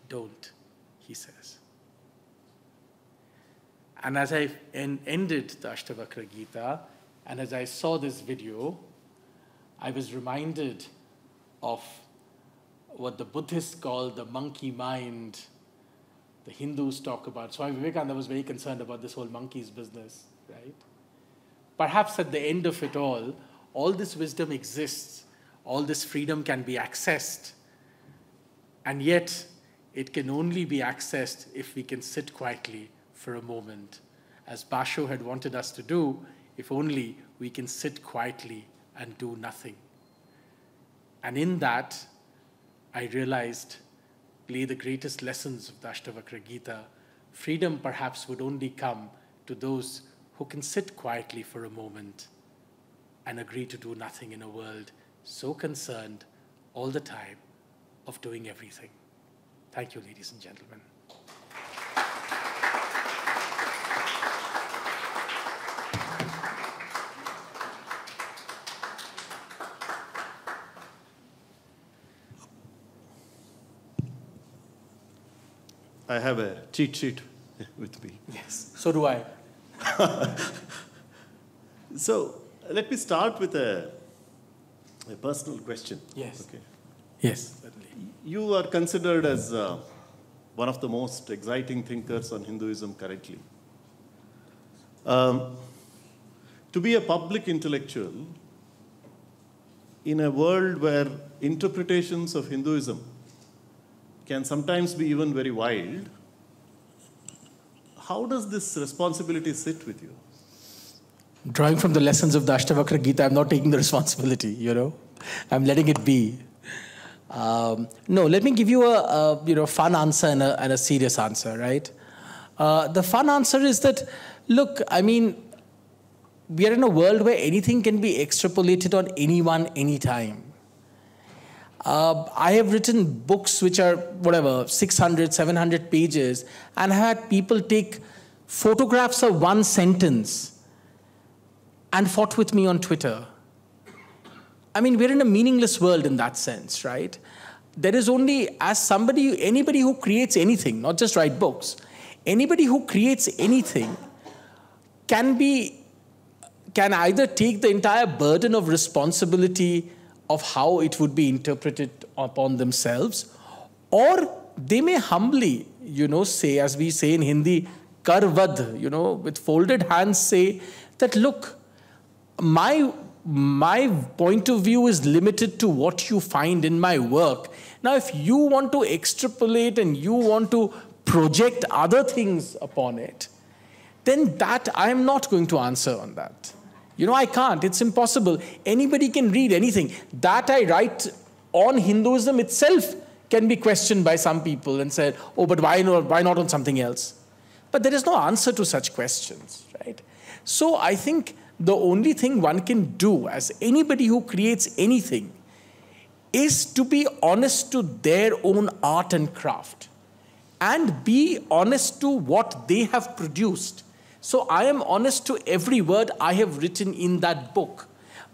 Don't, he says. And as I ended the Ashtavakra Gita, and as I saw this video, I was reminded of what the Buddhists call the monkey mind. The Hindus talk about. Swami Vivekananda was very concerned about this whole monkey's business, right? Perhaps at the end of it all this wisdom exists, all this freedom can be accessed, and yet it can only be accessed if we can sit quietly for a moment. As Basho had wanted us to do, if only we can sit quietly and do nothing. And in that, I realized, play the greatest lessons of the Ashtavakra Gita, freedom perhaps would only come to those who can sit quietly for a moment and agree to do nothing in a world so concerned all the time of doing everything. Thank you, ladies and gentlemen. I have a cheat sheet with me. Yes, so do I. So let me start with a personal question. Yes. Okay. Yes, certainly. You are considered as one of the most exciting thinkers on Hinduism currently. To be a public intellectual in a world where interpretations of Hinduism can sometimes be even very wild, how does this responsibility sit with you? Drawing from the lessons of the Ashtavakra Gita, I'm not taking the responsibility, I'm letting it be. No, let me give you a fun answer and a serious answer, right? The fun answer is that, look, we are in a world where anything can be extrapolated on anyone, anytime. I have written books which are, whatever, 600, 700 pages, and I had people take photographs of one sentence and fought with me on Twitter. I mean, we're in a meaningless world in that sense, right? There is only, anybody who creates anything, not just write books, anybody who creates anything can either take the entire burden of responsibility of how it would be interpreted upon themselves, or they may humbly, say, as we say in Hindi, karvad, with folded hands say that, look, my point of view is limited to what you find in my work. Now, if you want to extrapolate and you want to project other things upon it, then that I am not going to answer on that. I can't. It's impossible. Anybody can read anything. That I write on Hinduism itself can be questioned by some people and said, oh, but why not on something else? But there is no answer to such questions, right? So I think the only thing one can do as anybody who creates anything is to be honest to their own art and craft and be honest to what they have produced. So I am honest to every word I have written in that book.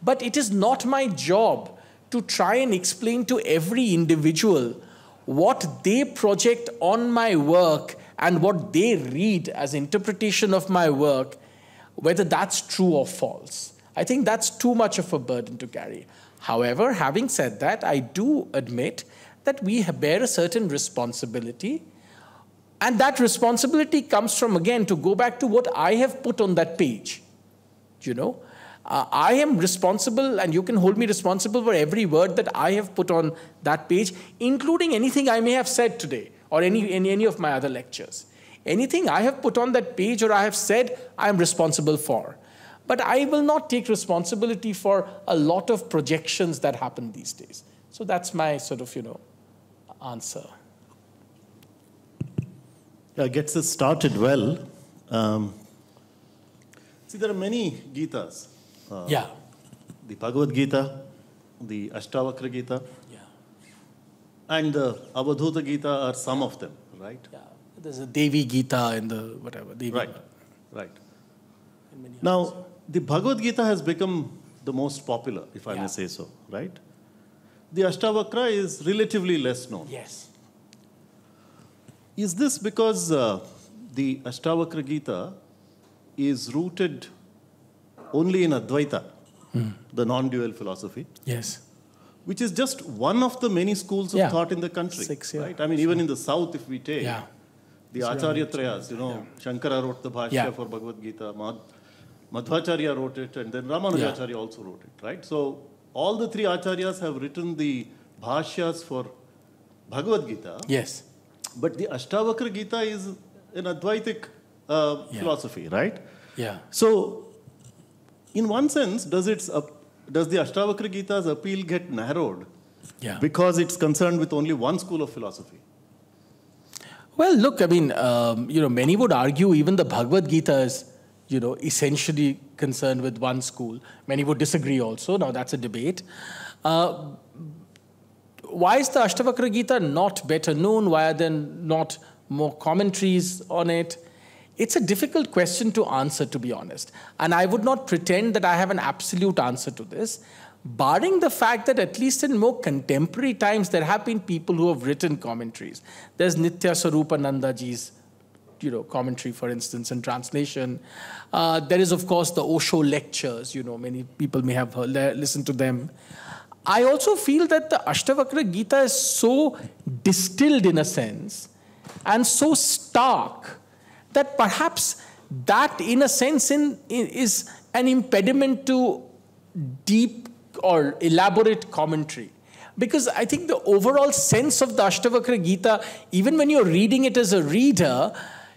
But it is not my job to try and explain to every individual what they project on my work and what they read as interpretation of my work, whether that's true or false. I think that's too much of a burden to carry. However, having said that, I do admit that we bear a certain responsibility. And that responsibility comes from, again, to go back to what I have put on that page. I am responsible, and you can hold me responsible for every word that I have put on that page, including anything I may have said today or in any of my other lectures. Anything I have put on that page or I have said, I am responsible for. But I will not take responsibility for a lot of projections that happen these days. So that's my sort of, answer. Gets us started well. See, there are many Gitas. The Bhagavad Gita, the Ashtavakra Gita, and the Avadhuta Gita are some of them, right? Yeah. There's a Devi Gita and the whatever. Devi. Right. Now, the Bhagavad Gita has become the most popular, if I may say so, right? The Ashtavakra is relatively less known. Yes. Is this because the Ashtavakra Gita is rooted only in Advaita, the non-dual philosophy? Yes. Which is just one of the many schools of thought in the country. Right? I mean, even in the south, if we take the Acharya Trayas, Shankara wrote the Bhashya for Bhagavad Gita, Madhvacharya wrote it, and then Ramanujacharya also wrote it, right? So all the three Acharyas have written the Bhashyas for Bhagavad Gita. Yes. But the Ashtavakra Gita is an Advaitic philosophy, right? Yeah. So, in one sense, does the Ashtavakra Gita's appeal get narrowed because it's concerned with only one school of philosophy? Well, look, I mean, many would argue even the Bhagavad Gita is, essentially concerned with one school. Many would disagree also. Now, that's a debate. Why is the Ashtavakra Gita not better known? Why are there not more commentaries on it? It's a difficult question to answer, to be honest. And I would not pretend that I have an absolute answer to this, barring the fact that at least in more contemporary times, there have been people who have written commentaries. There's Nitya Sarupananda ji's commentary, for instance, and translation. There is, of course, the Osho lectures. Many people may have listened to them. I also feel that the Ashtavakra Gita is so distilled in a sense and so stark that perhaps that, in a sense, is an impediment to deep or elaborate commentary. Because I think the overall sense of the Ashtavakra Gita, even when you're reading it as a reader,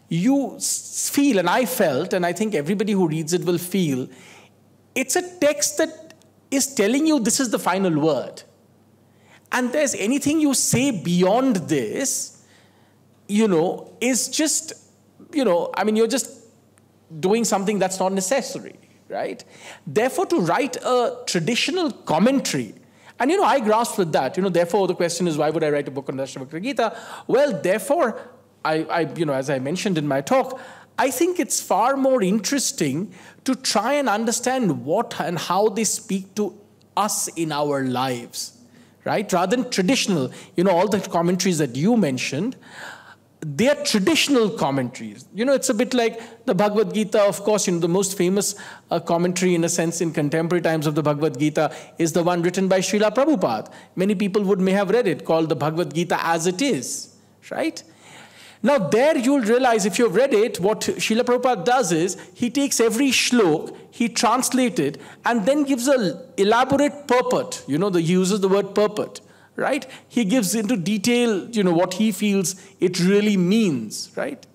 you feel, and I felt, and I think everybody who reads it will feel, it's a text that is telling you this is the final word. And there's anything you say beyond this, is just, you're just doing something that's not necessary, right? Therefore, to write a traditional commentary, And, I grasped with that. Therefore, the question is, why would I write a book on the Ashtavakra Gita? Well, therefore, as I mentioned in my talk, I think it's far more interesting to try and understand what and how they speak to us in our lives, right? Rather than traditional, all the commentaries that you mentioned, they are traditional commentaries. It's a bit like the Bhagavad Gita, of course, the most famous commentary in a sense in contemporary times of the Bhagavad Gita is the one written by Srila Prabhupada. Many people may have read it, called the Bhagavad Gita as it is, right? Now there you'll realize, if you've read it, what Srila Prabhupada does is, he takes every shlok, he translates it, and then gives an elaborate purport. He uses the word purport. Right? He gives into detail, what he feels it really means, right?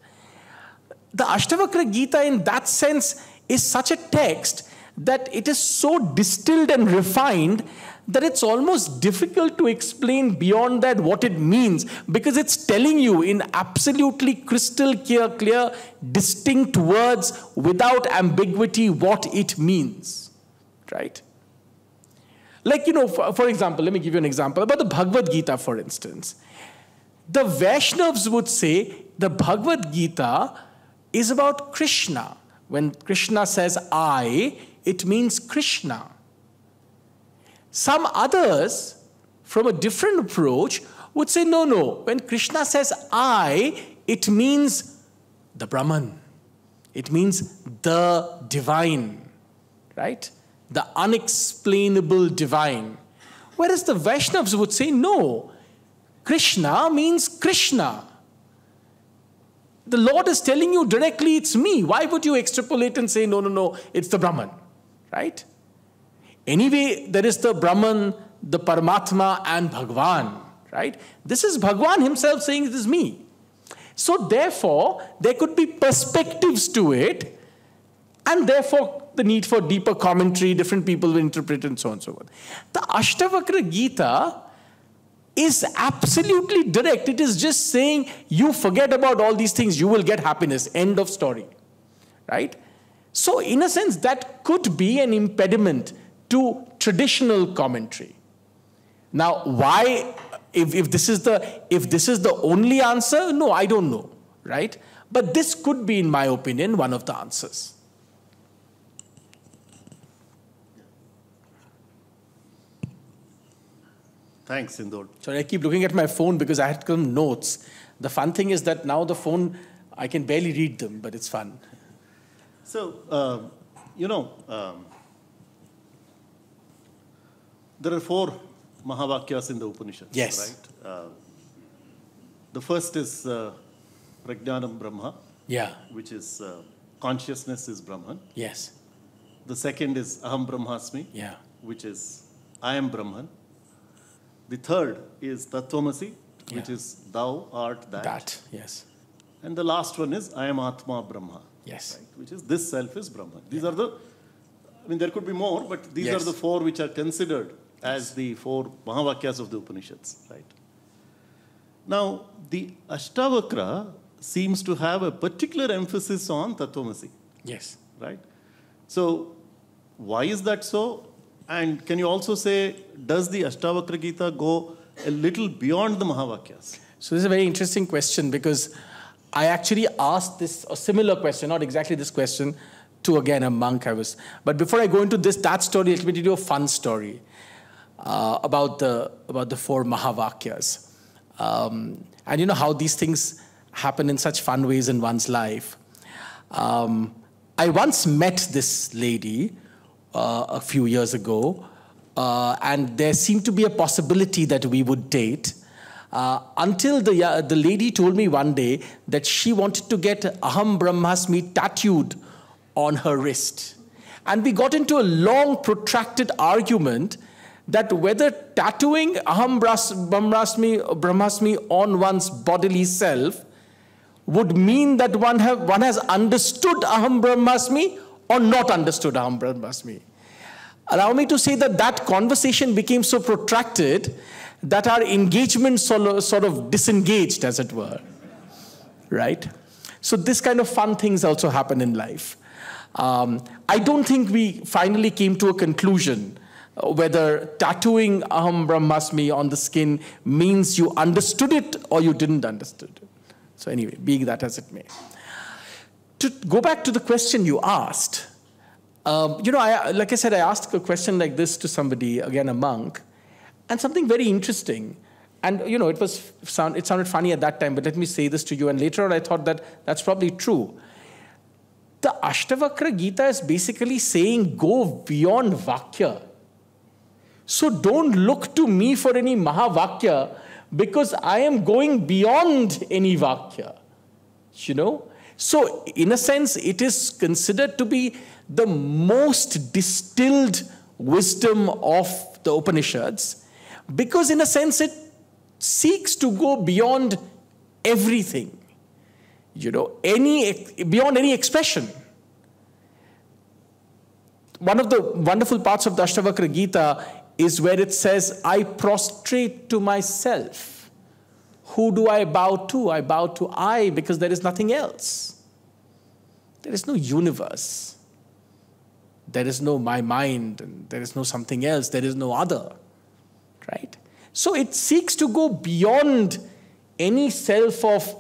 The Ashtavakra Gita in that sense is such a text that it is so distilled and refined that it's almost difficult to explain beyond that what it means, because it's telling you in absolutely crystal clear, distinct words without ambiguity what it means, right? Like, for example, let me give you an example about the Bhagavad Gita, for instance. The Vaishnavas would say the Bhagavad Gita is about Krishna. When Krishna says I, it means Krishna. Some others, from a different approach, would say no. When Krishna says I, it means the Brahman. It means the divine, right? The unexplainable divine. Whereas the Vaishnavas would say, no, Krishna means Krishna. The Lord is telling you directly, it's me. Why would you extrapolate and say, no, it's the Brahman, right? Anyway, there is the Brahman, the Paramatma, and Bhagwan, right? This is Bhagwan himself saying it is me. So therefore, there could be perspectives to it, and therefore, the need for deeper commentary, different people will interpret and so on and so forth. The Ashtavakra Gita is absolutely direct. It is just saying, you forget about all these things, you will get happiness. End of story. Right? So in a sense, that could be an impediment to traditional commentary. Now, why, if this is the only answer, no, I don't know. Right? But this could be, in my opinion, one of the answers. Thanks, Hindol. Sorry, I keep looking at my phone because I had some notes. The fun thing is that now the phone, I can barely read them, but it's fun. So, there are 4 Mahavakyas in the Upanishads, yes. Right? The first is Prajnanam Brahma, which is consciousness is Brahman. Yes. The second is Aham Brahmasmi, which is I am Brahman. The third is Tattvamasi, which is thou art that. That, yes. And the last one is I am Atma Brahma. Yes. Right, which is this self is Brahman. These are there could be more, but these are the 4 which are considered as the 4 Mahavakyas of the Upanishads. Right. Now, the Ashtavakra seems to have a particular emphasis on Tattvamasi. Yes. Right. So, why is that so? And can you also say, does the Ashtavakra Gita go a little beyond the Mahavakyas? So this is a very interesting question, because I actually asked a similar question, not exactly this question, to again a monk But before I go into that story, let me tell you a fun story about the 4 Mahavakyas. And how these things happen in such fun ways in one's life. I once met this lady a few years ago, and there seemed to be a possibility that we would date, until the lady told me one day that she wanted to get Aham Brahmasmi tattooed on her wrist. And we got into a long, protracted argument that whether tattooing Aham Brahmasmi on one's bodily self would mean that one has understood Aham Brahmasmi or not understood Aham Brahmasmi. Allow me to say that conversation became so protracted that our engagement sort of disengaged, as it were. Right? So this kind of fun things also happen in life. I don't think we finally came to a conclusion whether tattooing Aham Brahmasmi on the skin means you understood it or you didn't understood it. So anyway, being that as it may. To go back to the question you asked, like I said, I asked a question like this to somebody, again a monk, and something very interesting. And it sounded funny at that time, but let me say this to you. And later on I thought that that's probably true. The Ashtavakra Gita is basically saying go beyond Vakya. So don't look to me for any Mahavakya, because I am going beyond any Vakya. So in a sense, it is considered to be the most distilled wisdom of the Upanishads, because in a sense it seeks to go beyond everything, beyond any expression. One of the wonderful parts of the Ashtavakra Gita is where it says, I prostrate to myself. Who do I bow to? I bow to I, because there is nothing else. There is no universe. There is no my mind, and there is no something else. There is no other, right? So it seeks to go beyond any sense of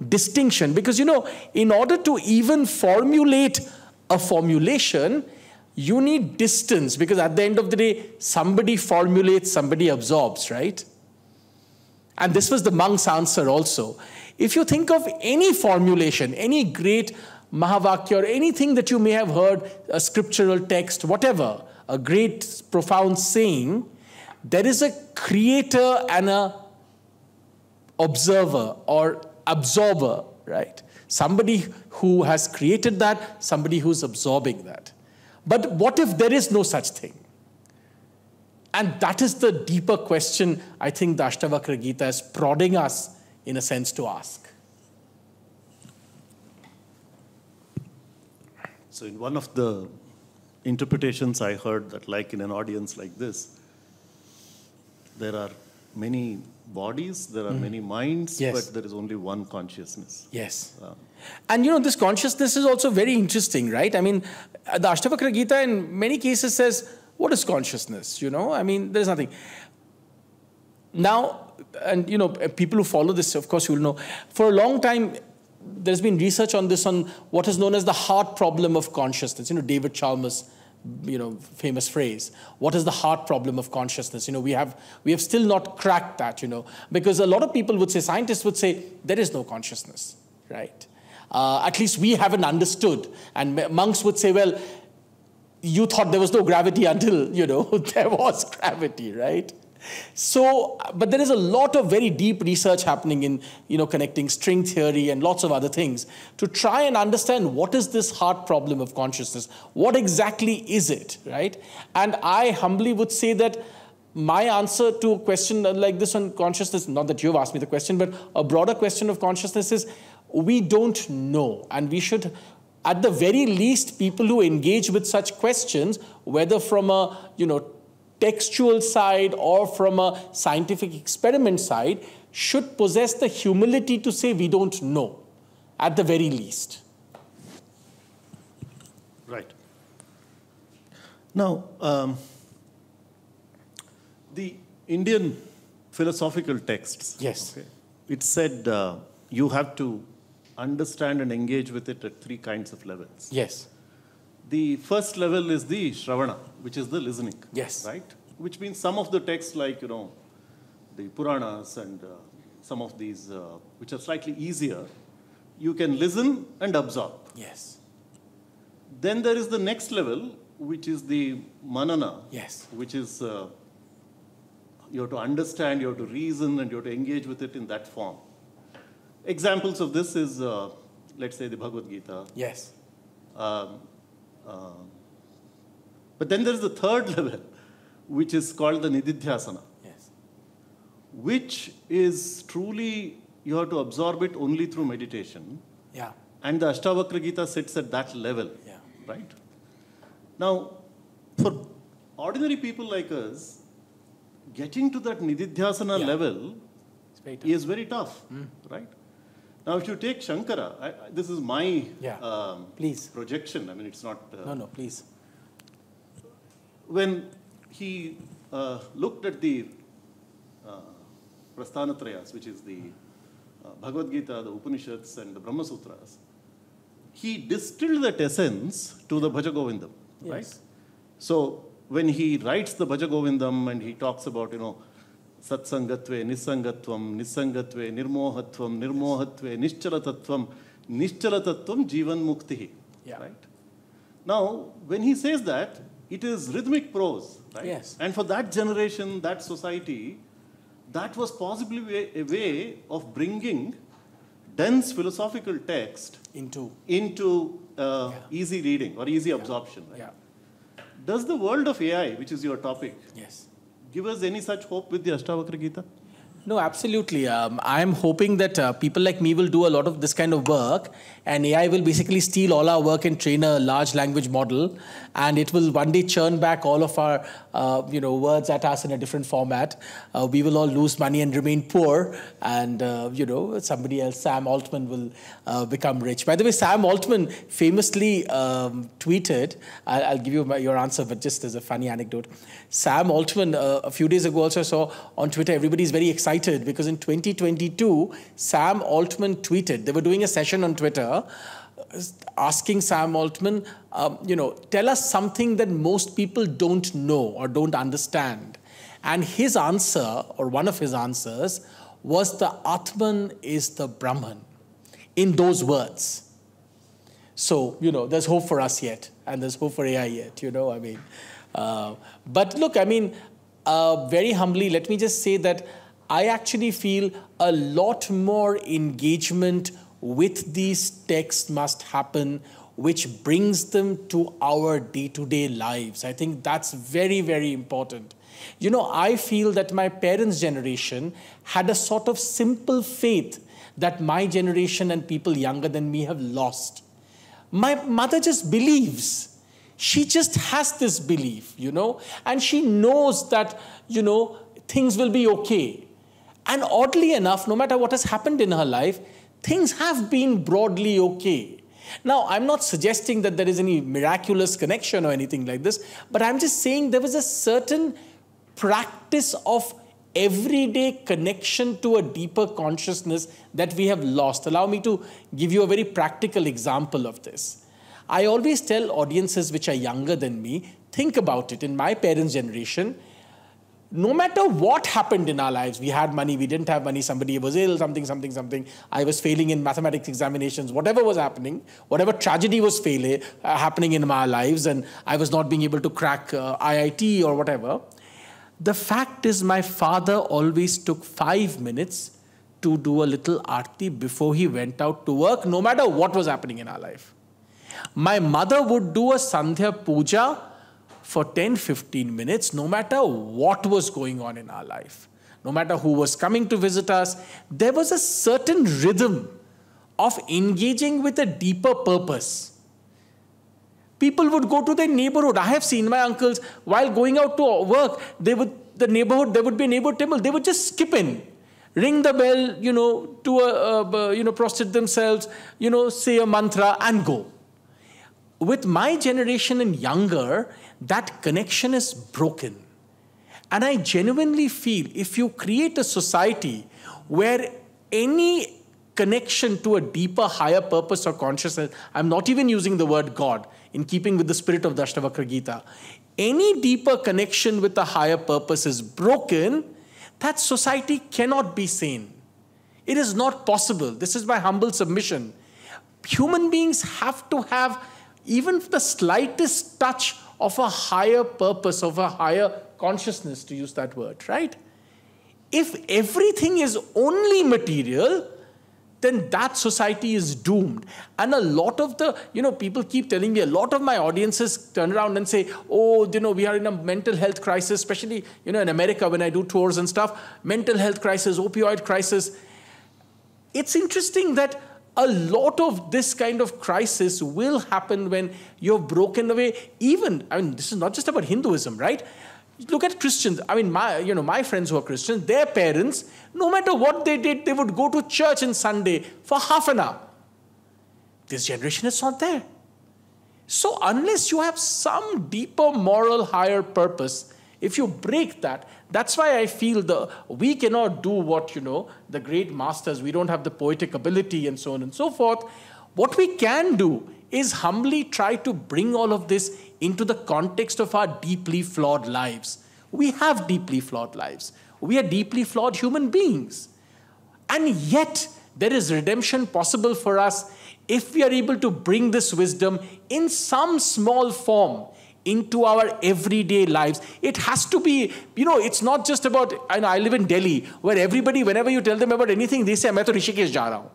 distinction. Because, in order to even formulate a formulation, you need distance. Because at the end of the day, somebody formulates, somebody absorbs, right? And this was the monk's answer also. If you think of any formulation, any great Mahavakya or anything that you may have heard, a scriptural text, whatever, a great profound saying, there is a creator and a observer or absorber, right? Somebody who has created that, somebody who's absorbing that. But what if there is no such thing? And that is the deeper question I think the Ashtavakra Gita is prodding us, in a sense, to ask. So in one of the interpretations I heard that, like in an audience like this, there are many bodies, there are many minds, yes, but there is only one consciousness. Yes. And this consciousness is also very interesting, right? I mean, the Ashtavakra Gita in many cases says, what is consciousness? There's nothing. Now, and people who follow this, of course, you'll know, for a long time, there's been research on this, on what is known as the heart problem of consciousness. David Chalmers, famous phrase. What is the heart problem of consciousness? We have still not cracked that, because a lot of people would say, scientists would say, there is no consciousness, right? At least we haven't understood. And monks would say, well, you thought there was no gravity until, there was gravity, right? So, but there is a lot of very deep research happening in, connecting string theory and lots of other things to try and understand what is this heart problem of consciousness? What exactly is it, right? And I humbly would say that my answer to a question like this on consciousness, not that you've asked me the question, but a broader question of consciousness is, we don't know. And we should, at the very least, people who engage with such questions, whether from a, textual side or from a scientific experiment side, should possess the humility to say we don't know, at the very least. Right. Now, the Indian philosophical texts, yes, okay, it said you have to understand and engage with it at three kinds of levels. Yes. The first level is the Shravana, which is the listening. Yes. Right? Which means some of the texts like, the Puranas and some of these, which are slightly easier, you can listen and absorb. Yes. Then there is the next level, which is the Manana. Yes. Which is, you have to understand, you have to reason, and you have to engage with it in that form. Examples of this is, let's say, the Bhagavad Gita. Yes. But then there's the third level, which is called the Nididhyasana. Yes. Which is truly, you have to absorb it only through meditation. Yeah. And the Ashtavakra Gita sits at that level. Yeah. Right? Now, for ordinary people like us, getting to that Nididhyasana level is very tough. Right? Now, if you take Shankara, this is my please. projection. I mean, it's not... no, please. when he looked at the Prasthanatrayas, which is the Bhagavad Gita, the Upanishads, and the Brahma Sutras, he distilled that essence to the Bhaja Govindam, right? Yes. So when he writes the Bhaja Govindam and he talks about, Satsangatve, Nisangatvam, Nisangatve, Nirmohatvam, Nirmohatve, Nischalatatvam, Nischalatatvam, Jivan Muktihi, right? Now, when he says that, it is rhythmic prose, right? Yes. And for that generation, that society, that was possibly a way of bringing dense philosophical text into easy reading or easy absorption, right? Yeah. Does the world of AI, which is your topic, Yes. give us any such hope with the Ashtavakra Gita? No, absolutely. I'm hoping that people like me will do a lot of this kind of work, and AI will basically steal all our work and train a large language model, and it will one day churn back all of our words at us in a different format. We will all lose money and remain poor, and somebody else, Sam Altman, will become rich. By the way, Sam Altman famously tweeted, I'll give you your answer, but just as a funny anecdote, Sam Altman a few days ago also saw on Twitter, everybody's very excited because in 2022, Sam Altman tweeted, they were doing a session on Twitter asking Sam Altman, tell us something that most people don't know or don't understand. And his answer, or one of his answers, was the Atman is the Brahman, in those words. So, there's hope for us yet, and there's hope for AI yet, but look, very humbly, let me just say that I actually feel a lot more engagement with these texts must happen, which brings them to our day-to-day lives. I think that's very, very important. I feel that my parents' generation had a sort of simple faith that my generation and people younger than me have lost. My mother just believes. She just has this belief, and she knows that, things will be okay. And oddly enough, no matter what has happened in her life, things have been broadly okay. Now, I'm not suggesting that there is any miraculous connection or anything like this, but I'm just saying there was a certain practice of everyday connection to a deeper consciousness that we have lost. Allow me to give you a very practical example of this. I always tell audiences which are younger than me, think about it. In my parents' generation, no matter what happened in our lives, we had money, we didn't have money, somebody was ill, something, I was failing in mathematics examinations, whatever was happening, whatever tragedy was happening in my lives, and I was not being able to crack IIT or whatever, the fact is my father always took 5 minutes to do a little aarti before he went out to work, no matter what was happening in our life. My mother would do a Sandhya Puja for 10-15 minutes, no matter what was going on in our life. No matter who was coming to visit us, there was a certain rhythm of engaging with a deeper purpose. People would go to their neighborhood. I have seen my uncles, while going out to work, there would be a neighborhood temple, they would just skip in, ring the bell, to prostrate themselves, say a mantra and go. With my generation and younger, that connection is broken. And I genuinely feel if you create a society where any connection to a deeper, higher purpose or consciousness, I'm not even using the word God, in keeping with the spirit of the Ashtavakra Gita, any deeper connection with a higher purpose is broken, that society cannot be sane. It is not possible. This is my humble submission. Human beings have to have even the slightest touch of a higher purpose, of a higher consciousness, to use that word, right? If everything is only material, then that society is doomed. And a lot of the, people keep telling me, a lot of my audiences turn around and say, oh, we are in a mental health crisis, especially, in America when I do tours and stuff, mental health crisis, opioid crisis. It's interesting that a lot of this kind of crisis will happen when you're broken away. This is not just about Hinduism, right? Look at Christians. My friends who are Christians, their parents, no matter what they did, they would go to church on Sunday for half an hour. This generation is not there. So unless you have some deeper moral higher purpose, if you break that, that's why I feel we cannot do what, the great masters, we don't have the poetic ability and so on and so forth. What we can do is humbly try to bring all of this into the context of our deeply flawed lives. We have deeply flawed lives. We are deeply flawed human beings. And yet, there is redemption possible for us if we are able to bring this wisdom in some small form into our everyday lives. It has to be, it's not just about, I live in Delhi, where everybody, whenever you tell them about anything, they say, "Main to Rishikesh ja raha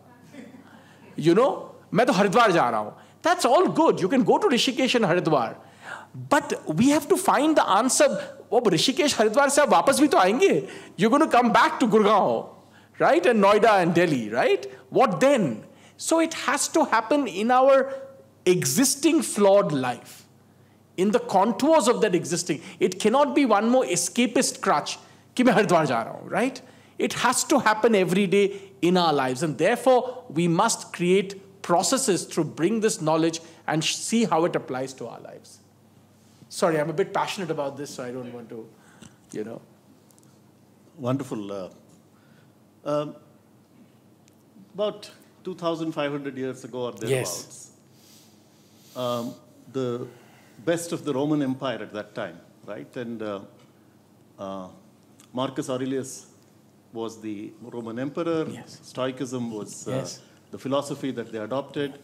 hu." "Main to Haridwar ja raha hu." That's all good. You can go to Rishikesh and Haridwar. But we have to find the answer. Ob Rishikesh, Haridwar se aap wapas bhi to aayenge. You're going to come back to Gurgaon, right? And Noida and Delhi, right? What then? So it has to happen in our existing flawed life, in the contours of that existing. It cannot be one more escapist crutch, ki main Haridwar ja raha hu, right? It has to happen every day in our lives. And therefore, we must create processes to bring this knowledge and see how it applies to our lives. Sorry, I'm a bit passionate about this, so I don't want to, Wonderful. About 2,500 years ago or thereabouts, the best of the Roman Empire at that time, right? And Marcus Aurelius was the Roman emperor. Yes. Stoicism was Yes. the philosophy that they adopted.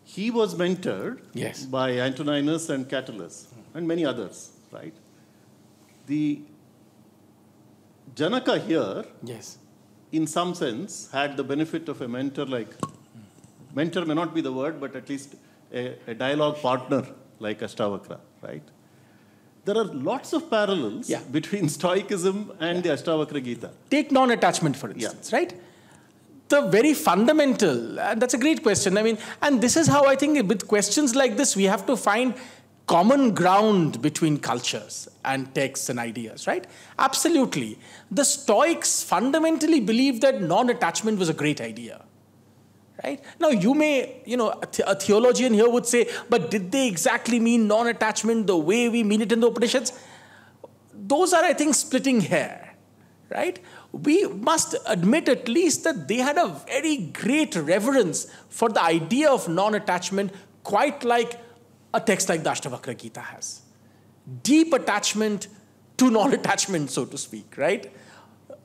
He was mentored Yes. by Antoninus and Catullus and many others, right? The Janaka here, Yes. in some sense, had the benefit of a mentor mentor may not be the word, but at least a dialogue partner like Ashtavakra, right? There are lots of parallels between Stoicism and the Ashtavakra Gita. Take non-attachment, for instance, right? The very fundamental, and that's a great question. And this is how I think with questions like this, we have to find common ground between cultures and texts and ideas, right? Absolutely. The Stoics fundamentally believed that non-attachment was a great idea, right? Now, you may, a theologian here would say, but did they exactly mean non-attachment the way we mean it in the Upanishads? Those are, I think, splitting hair, right? We must admit at least that they had a very great reverence for the idea of non-attachment, quite like a text like the Ashtavakra Gita has. Deep attachment to non-attachment, so to speak, right?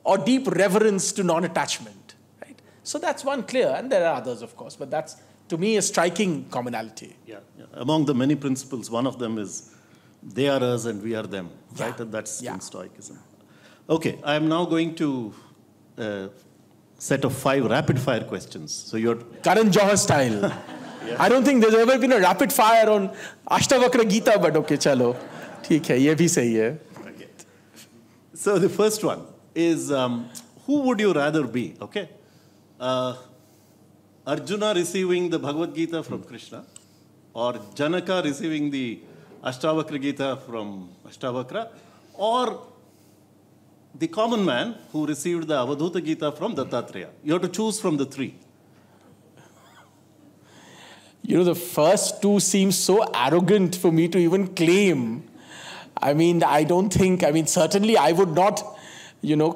Or deep reverence to non-attachment, right? So that's one clear, and there are others, of course, but that's, to me, a striking commonality. Yeah. Among the many principles, one of them is they are us and we are them, right? And that's in Stoicism. Okay, I am now going to set of 5 rapid-fire questions. So you're Karan Johar style. I don't think there's ever been a rapid fire on Ashtavakra Gita, but okay, chalo. Theek hai, ye bhi sahi hai. Okay. So the first one is, who would you rather be, okay? Arjuna receiving the Bhagavad Gita from Krishna, or Janaka receiving the Ashtavakra Gita from Ashtavakra, or the common man who received the Avadhuta Gita from Dattatreya? You have to choose from the 3. The first 2 seem so arrogant for me to even claim. I don't think, certainly I would not,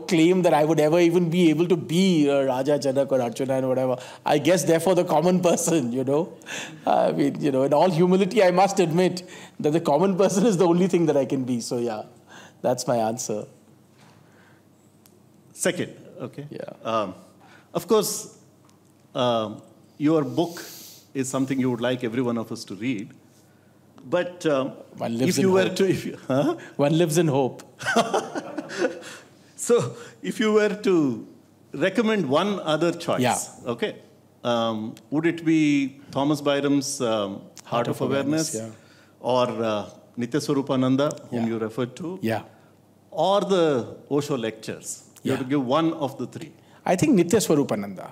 claim that I would ever even be able to be Raja, Janak or Arjuna and whatever. I guess, therefore, the common person, in all humility, I must admit that the common person is the only thing that I can be. So, yeah, that's my answer. Second, okay. Yeah. Of course, your book is something you would like every one of us to read. But if you were to... One lives in hope. So, if you were to recommend one other choice, okay, would it be Thomas Byram's Heart of Awareness, or Nityaswarupananda, whom you referred to, or the Osho lectures? You have to give one of the 3. I think Nityaswarupananda.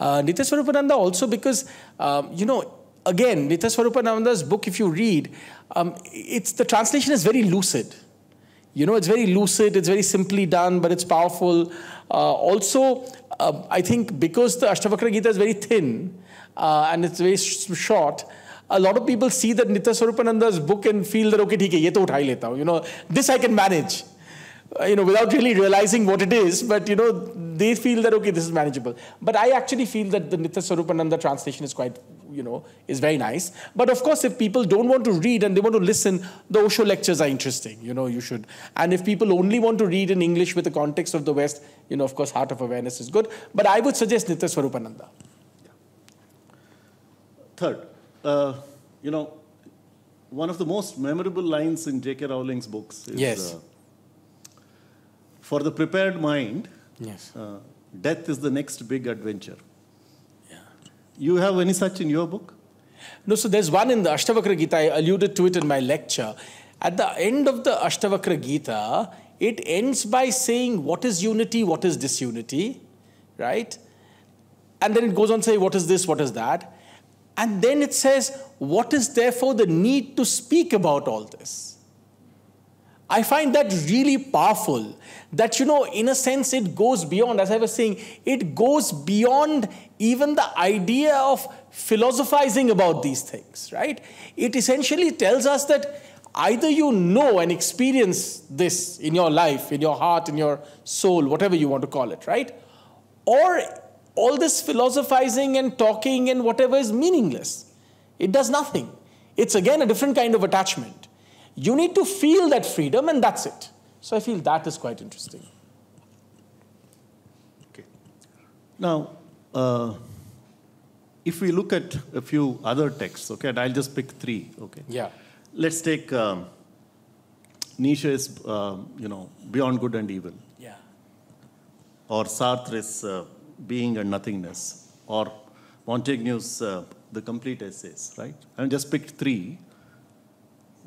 Nityaswarupananda also because, again, Nityaswarupananda's book, if you read, the translation is very lucid. It's very lucid, it's very simply done, but it's powerful. Also, I think because the Ashtavakra Gita is very thin and it's very short, A lot of people see that Nitya Swarupananda's book and feel that, okay, theek hai, ye to uthai leta hu. This I can manage. Without really realizing what it is, but, they feel that, okay, this is manageable. But I actually feel that the Nitya Swarupananda translation is quite, is very nice. But of course, if people don't want to read and they want to listen, the Osho lectures are interesting, you should. And if people only want to read in English with the context of the West, of course, Heart of Awareness is good. But I would suggest Nitya Swarupananda. Third, one of the most memorable lines in J.K. Rowling's books is, yes. For the prepared mind, yes. Death is the next big adventure. Yeah. You have any such in your book? No, so there's one in the Ashtavakra Gita. I alluded to it in my lecture. At the end of the Ashtavakra Gita, it ends by saying what is unity, what is disunity, right? And then it goes on to say what is this, what is that. And then it says, what is therefore the need to speak about all this? I find that really powerful. That, in a sense, it goes beyond, as I was saying, it goes beyond even the idea of philosophizing about these things, right? It essentially tells us that either you know and experience this in your life, in your heart, in your soul, whatever you want to call it, right? Or all this philosophizing and talking and whatever is meaningless. It does nothing. It's again a different kind of attachment. You need to feel that freedom and that's it. So I feel that is quite interesting. Okay. Now, if we look at a few other texts, okay, and I'll just pick three, okay? Yeah. Let's take Nietzsche's, Beyond Good and Evil. Yeah. Or Sartre's Being and Nothingness. Or Montaigne's The Complete Essays, right? I just picked three.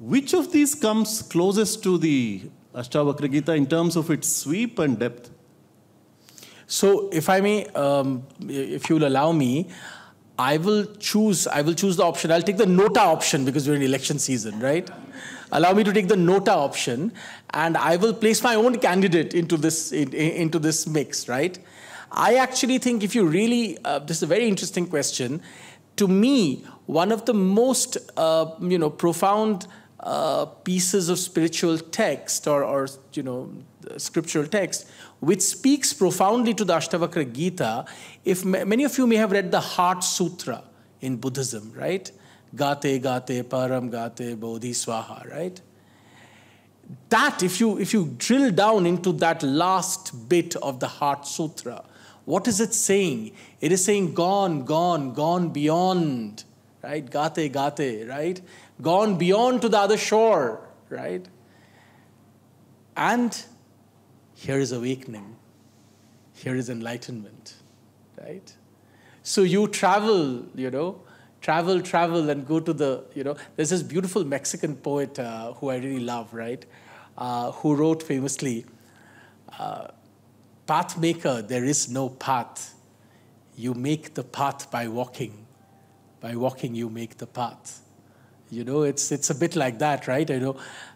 Which of these comes closest to the Ashtavakra Gita in terms of its sweep and depth? So, if I may, if you'll allow me, I will choose the option. I'll take the Nota option because we're in election season, right? Allow me to take the Nota option, and I will place my own candidate into this mix, right? I actually think if you really, this is a very interesting question. To me, one of the most, profound pieces of spiritual text or scriptural text, which speaks profoundly to the Ashtavakra Gita, if many of you may have read the Heart Sutra in Buddhism, right? Gate, gate, param gate, bodhi swaha, right? That, if you drill down into that last bit of the Heart Sutra, what is it saying? It is saying gone, gone, gone beyond, right? Gate, gate, right? Gone beyond to the other shore, right? And here is awakening. Here is enlightenment, right? So you travel, travel and go to the, there's this beautiful Mexican poet who I really love, right? Who wrote famously, path maker, there is no path. You make the path by walking. By walking, you make the path. It's a bit like that, right? And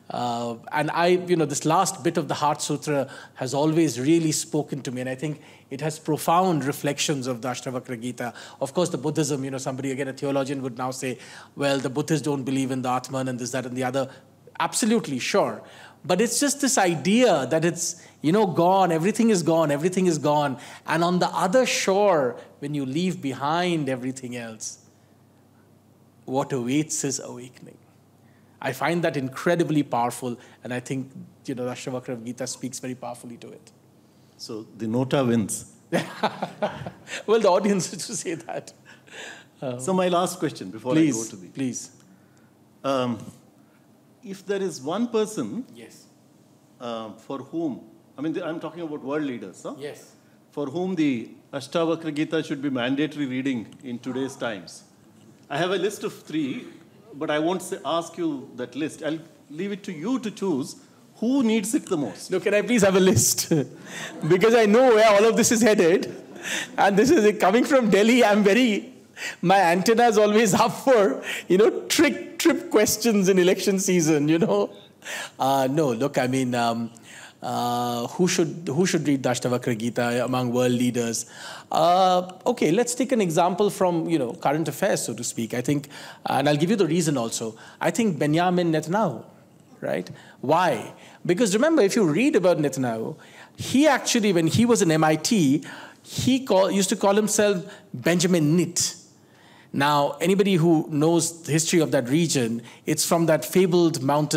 this last bit of the Heart Sutra has always really spoken to me, and I think it has profound reflections of the Ashtavakra Gita. Of course, the Buddhism, somebody, again, a theologian would now say, well, the Buddhists don't believe in the Atman and this, that, and the other. Absolutely, sure. But it's just this idea that it's, gone, everything is gone, everything is gone. And on the other shore, when you leave behind everything else, what awaits is awakening. I find that incredibly powerful, and I think, the Ashtavakra Gita speaks very powerfully to it. So the Nota wins. Well, the audience is to say that. So my last question before I go to the... Please. If there is one person yes, for whom, I'm talking about world leaders, huh? Yes, for whom the Ashtavakra Gita should be mandatory reading in today's times. I have a list of three, but I won't ask you that list. I'll leave it to you to choose who needs it the most. No, can I please have a list? Because I know where all of this is headed. And this is coming from Delhi. My antenna is always up for, trip questions in election season, No, look, Who should read the Ashtavakra Gita among world leaders? Okay, let's take an example from current affairs, so to speak. I think, and I'll give you the reason also. I think Benjamin Netanyahu, right? Why? Because remember, if you read about Netanyahu, he actually, when he was in MIT, he used to call himself Benjamin Nit. Now, anybody who knows the history of that region, it's from that fabled Mount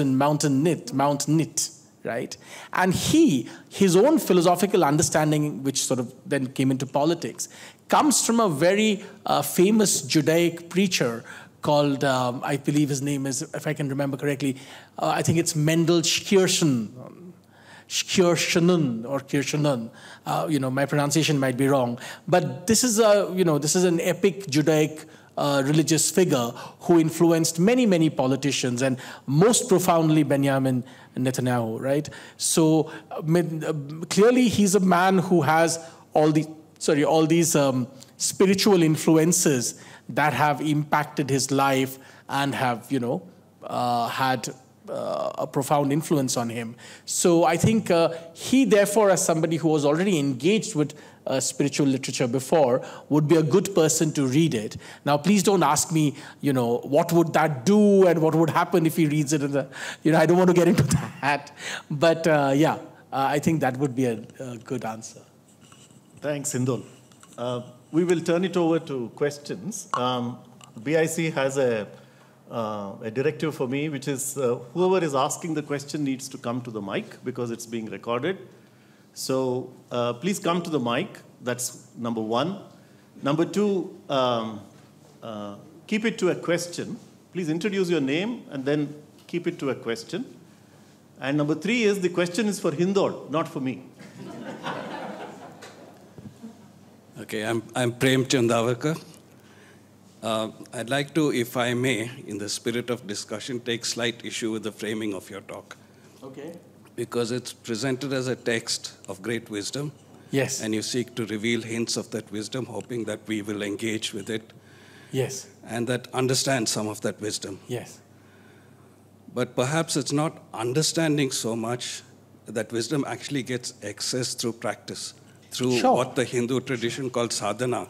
Nit, right? And his own philosophical understanding, which sort of then came into politics, comes from a very famous Judaic preacher called, I believe his name is, if I can remember correctly, I think it's Mendel Schkirchen or Kirshanun. My pronunciation might be wrong, but this is an epic Judaic religious figure who influenced many politicians, and most profoundly Benjamin Netanyahu, right? So clearly he's a man who has all these spiritual influences that have impacted his life and have had a profound influence on him. So I think he, therefore, as somebody who was already engaged with spiritual literature before, would be a good person to read it. Now, please don't ask me, what would that do and what would happen if he reads it. I don't want to get into that. But I think that would be a good answer. Thanks, Hindol. We will turn it over to questions. BIC has a directive for me, which is whoever is asking the question needs to come to the mic because it's being recorded. So please come to the mic. That's number one. Number two, keep it to a question. Please introduce your name and then keep it to a question. And number three is the question is for Hindol, not for me. Okay, I'm Premji. I'd like to, if I may, in the spirit of discussion, take slight issue with the framing of your talk. Okay. Because it's presented as a text of great wisdom. Yes. And you seek to reveal hints of that wisdom, hoping that we will engage with it. Yes. And that understand some of that wisdom. Yes. But perhaps it's not understanding so much that wisdom actually gets accessed through practice, through what the Hindu tradition calls sadhana,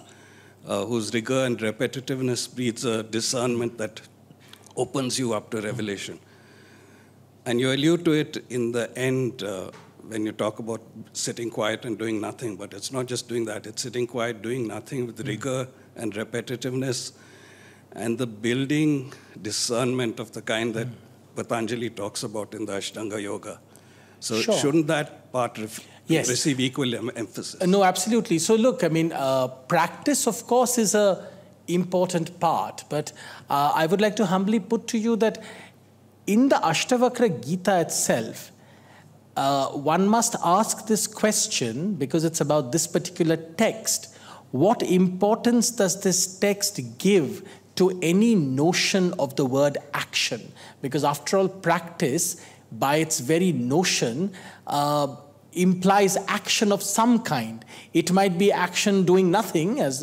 whose rigor and repetitiveness breeds a discernment that opens you up to revelation. And you allude to it in the end when you talk about sitting quiet and doing nothing, but it's not just doing that, it's sitting quiet, doing nothing with rigor and repetitiveness and the building discernment of the kind that Patanjali talks about in the Ashtanga Yoga. So shouldn't that part receive equal emphasis? No, absolutely. So look, practice, of course, is an important part, but I would like to humbly put to you that in the Ashtavakra Gita itself, one must ask this question, because it's about this particular text. What importance does this text give to any notion of the word action? Because after all, practice, by its very notion, implies action of some kind. It might be action doing nothing, as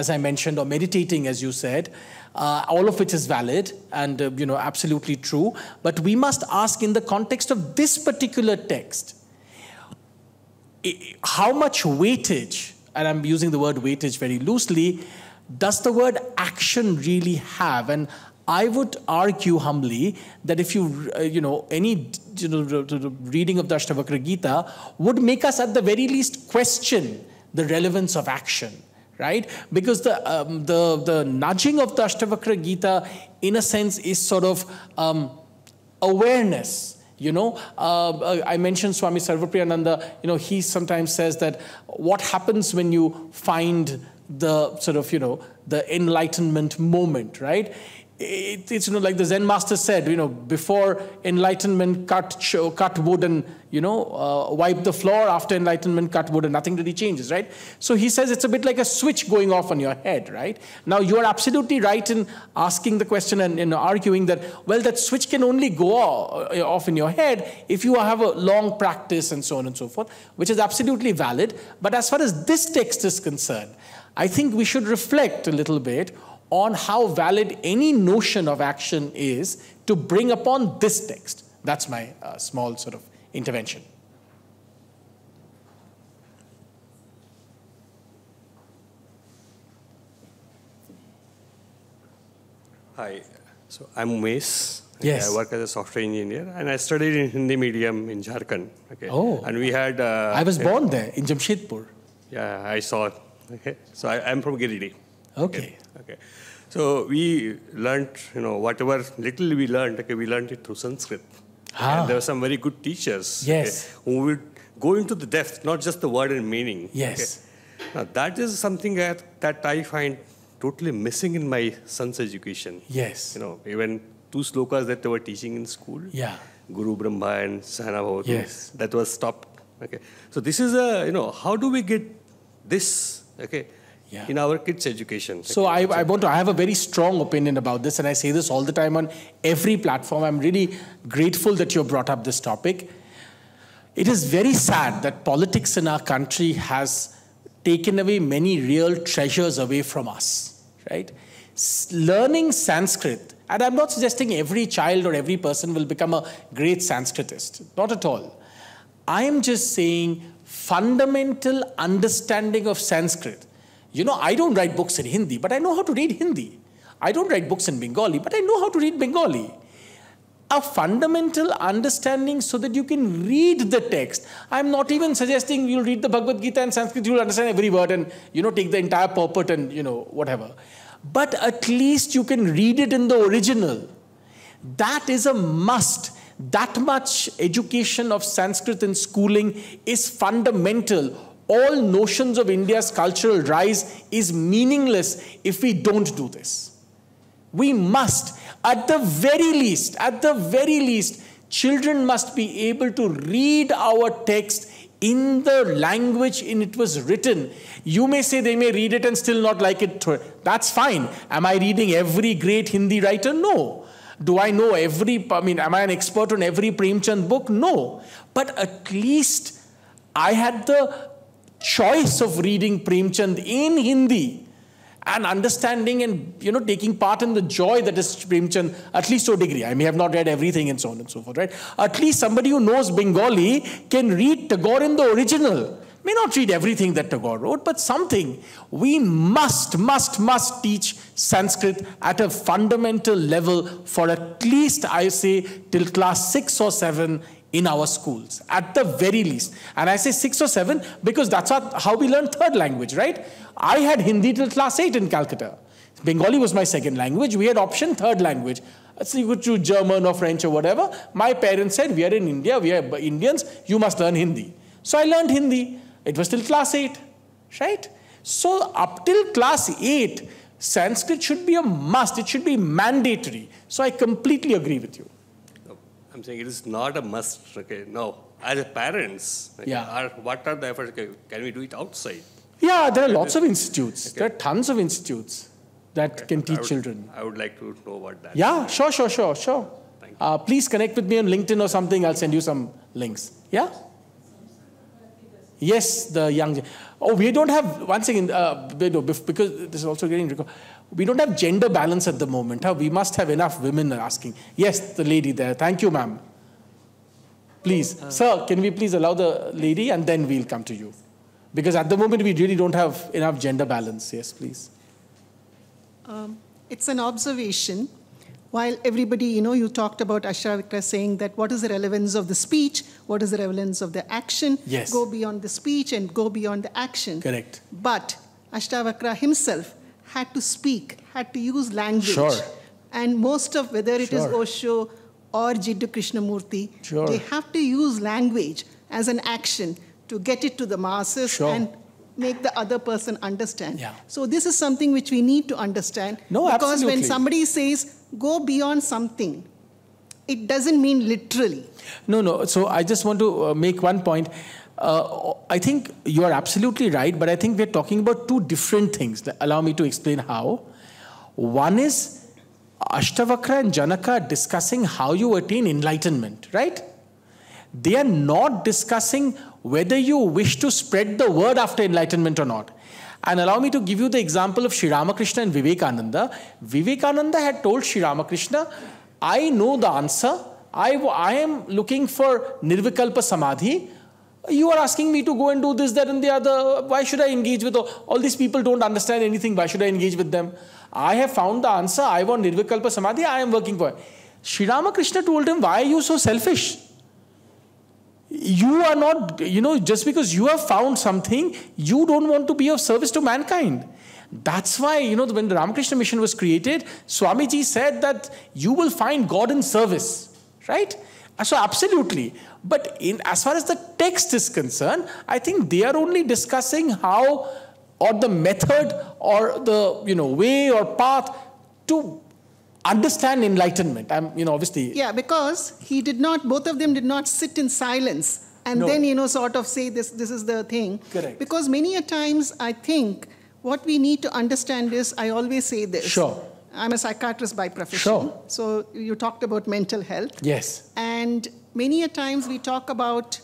I mentioned, or meditating, as you said, all of which is valid and absolutely true. But we must ask, in the context of this particular text, how much weightage, and I'm using the word weightage very loosely, does the word action really have? And I would argue humbly that if any reading of the Ashtavakra Gita would make us at the very least question the relevance of action, right? Because the nudging of the Ashtavakra Gita, in a sense, is sort of awareness. I mentioned Swami Sarvapriyananda. He sometimes says that what happens when you find the sort of the enlightenment moment, right? It's like the Zen master said, before enlightenment, cut wood and wipe the floor. After enlightenment, cut wood and nothing really changes, right? So he says it's a bit like a switch going off on your head, right? Now you are absolutely right in asking the question and arguing that, well, that switch can only go off in your head if you have a long practice and so on and so forth, which is absolutely valid. But as far as this text is concerned, I think we should reflect a little bit on how valid any notion of action is to bring upon this text. That's my small sort of intervention. Hi. So I'm Umesh. Yes. I work as a software engineer, and I studied in Hindi medium in Jharkhand. Okay. Oh. And we had. I was born there in Jamshedpur. Yeah, I saw. Okay. So I'm from Girirdi. Okay. Okay. So we learned, whatever little we learned, we learned it through Sanskrit. And there were some very good teachers. Yes. Who would go into the depth, not just the word and meaning. Yes. Okay. Now that is something that I find totally missing in my son's education. Yes. Even 2 slokas that they were teaching in school. Yeah. Guru Brahma and Sahana Bhavatu. Yes. That was stopped. Okay. So this is how do we get this, in our kids' education? So I have a very strong opinion about this, and I say this all the time on every platform. I'm really grateful that you brought up this topic. It is very sad that politics in our country has taken away many real treasures away from us, right? Learning Sanskrit, and I'm not suggesting every child or every person will become a great Sanskritist, not at all. I am just saying fundamental understanding of Sanskrit. I don't write books in Hindi, but I know how to read Hindi. I don't write books in Bengali, but I know how to read Bengali. A fundamental understanding so that you can read the text. I'm not even suggesting you'll read the Bhagavad Gita in Sanskrit, you'll understand every word and, take the entire purport and, whatever. But at least you can read it in the original. That is a must. That much education of Sanskrit in schooling is fundamental. All notions of India's cultural rise is meaningless if we don't do this. We must. At the very least, children must be able to read our text in the language in it was written. You may say they may read it and still not like it. That's fine. Am I reading every great Hindi writer? No. Do I know am I an expert on every Premji book? No. But at least I had the choice of reading Premji in Hindi and understanding and, taking part in the joy that is Premji, at least to a degree. I may have not read everything and so on and so forth, right? At least somebody who knows Bengali can read Tagore in the original. May not read everything that Tagore wrote, but something. We must teach Sanskrit at a fundamental level for at least, I say, till class 6 or 7 in our schools, at the very least. And I say 6 or 7 because that's how we learn third language, right? I had Hindi till class 8 in Calcutta. Bengali was my second language. We had option third language. So you could choose German or French or whatever. My parents said, we are in India, we are Indians, you must learn Hindi. So I learned Hindi. It was till class 8, right? So up till class 8, Sanskrit should be a must. It should be mandatory. So I completely agree with you. I'm saying it is not a must. Okay, no. As parents, what are the efforts? Okay, can we do it outside? Yeah, there are lots of institutes. Okay. There are tons of institutes that can teach children. I would like to know about that. Yeah, sure. Thank you. Please connect with me on LinkedIn or something. I'll send you some links. Yeah? Yes, the young. Oh, we don't have, one second, because this is also getting recorded. We don't have gender balance at the moment. We must have enough women asking. Yes, the lady there. Thank you, ma'am. Please. Sir, can we please allow the lady and then we'll come to you? Because at the moment we really don't have enough gender balance. Yes, please. It's an observation. While everybody, you talked about Ashtavakra saying that what is the relevance of the speech, what is the relevance of the action, yes. Go beyond the speech and go beyond the action. Correct. But Ashtavakra himself had to speak, had to use language. Sure. And most of, whether it is Osho or Jiddu Krishnamurti, they have to use language as an action to get it to the masses and make the other person understand. Yeah. So this is something which we need to understand. No, because absolutely. When somebody says, go beyond something, it doesn't mean literally. No. So I just want to make one point. I think you are absolutely right, but I think we're talking about two different things. Allow me to explain how. One is Ashtavakra and Janaka discussing how you attain enlightenment, right? They are not discussing whether you wish to spread the word after enlightenment or not. And allow me to give you the example of Sri Ramakrishna and Vivekananda. Vivekananda had told Sri Ramakrishna, I know the answer. I am looking for Nirvikalpa Samadhi. You are asking me to go and do this, that and the other. Why should I engage with all these people? Don't understand anything. Why should I engage with them? I have found the answer. I want Nirvikalpa Samadhi. I am working for it. Sri Ramakrishna told him, why are you so selfish? You are not, just because you have found something, you don't want to be of service to mankind. That's why, when the Ramakrishna mission was created, Swamiji said that you will find God in service, right? So absolutely. But as far as the text is concerned, I think they are only discussing how, or the method, or the, way or path to understand enlightenment. Obviously. Yeah, because both of them did not sit in silence and then, sort of say this is the thing. Correct. Because many a times, I think, what we need to understand is, I always say this. Sure. I'm a psychiatrist by profession. Sure. So you talked about mental health. Yes. And many a times we talk about,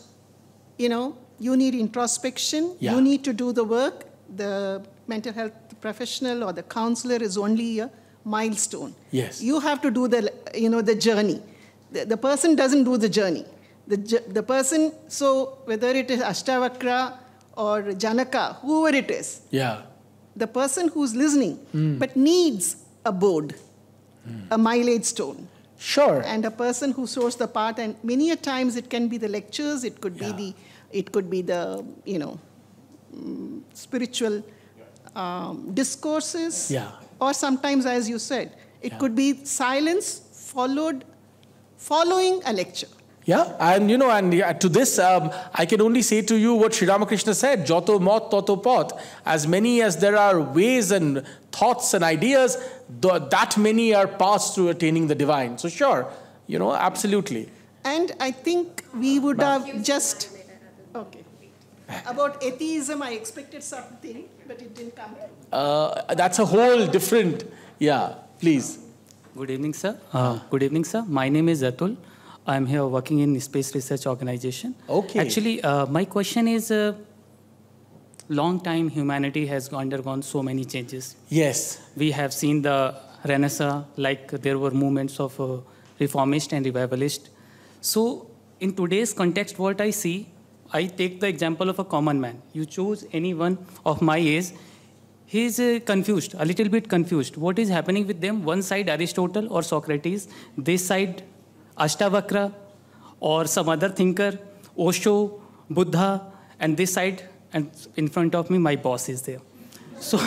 you need introspection. Yeah. You need to do the work. The mental health professional or the counselor is only a milestone. Yes. You have to do the journey. The person doesn't do the journey. The person, so whether it is Ashtavakra or Janaka, whoever it is, yeah, the person who's listening, but needs a board, a mileage stone. Sure. And a person who shows the path, and many a times it can be the lectures, it could be the spiritual discourses. Yeah. Or sometimes, as you said, it could be silence following a lecture. Yeah, and to this, I can only say to you what Sri Ramakrishna said, Joto Mot Toto Pot. As many as there are ways and thoughts and ideas, that many are paths to attaining the divine. So sure, absolutely. And I think we would have just... Okay. About atheism, I expected something, but it didn't come. That's a whole different... Yeah, please. Good evening, sir. Good evening, sir. My name is Atul. I'm here working in Space Research Organization. Okay. Actually, my question is, long time humanity has undergone so many changes. Yes. We have seen the Renaissance, like there were movements of reformist and revivalist. So in today's context, what I see, I take the example of a common man. You choose anyone of my age, he is confused, a little bit confused. What is happening with them? One side Aristotle or Socrates, this side Ashtavakra or some other thinker, Osho, Buddha, and this side, and in front of me, my boss is there. So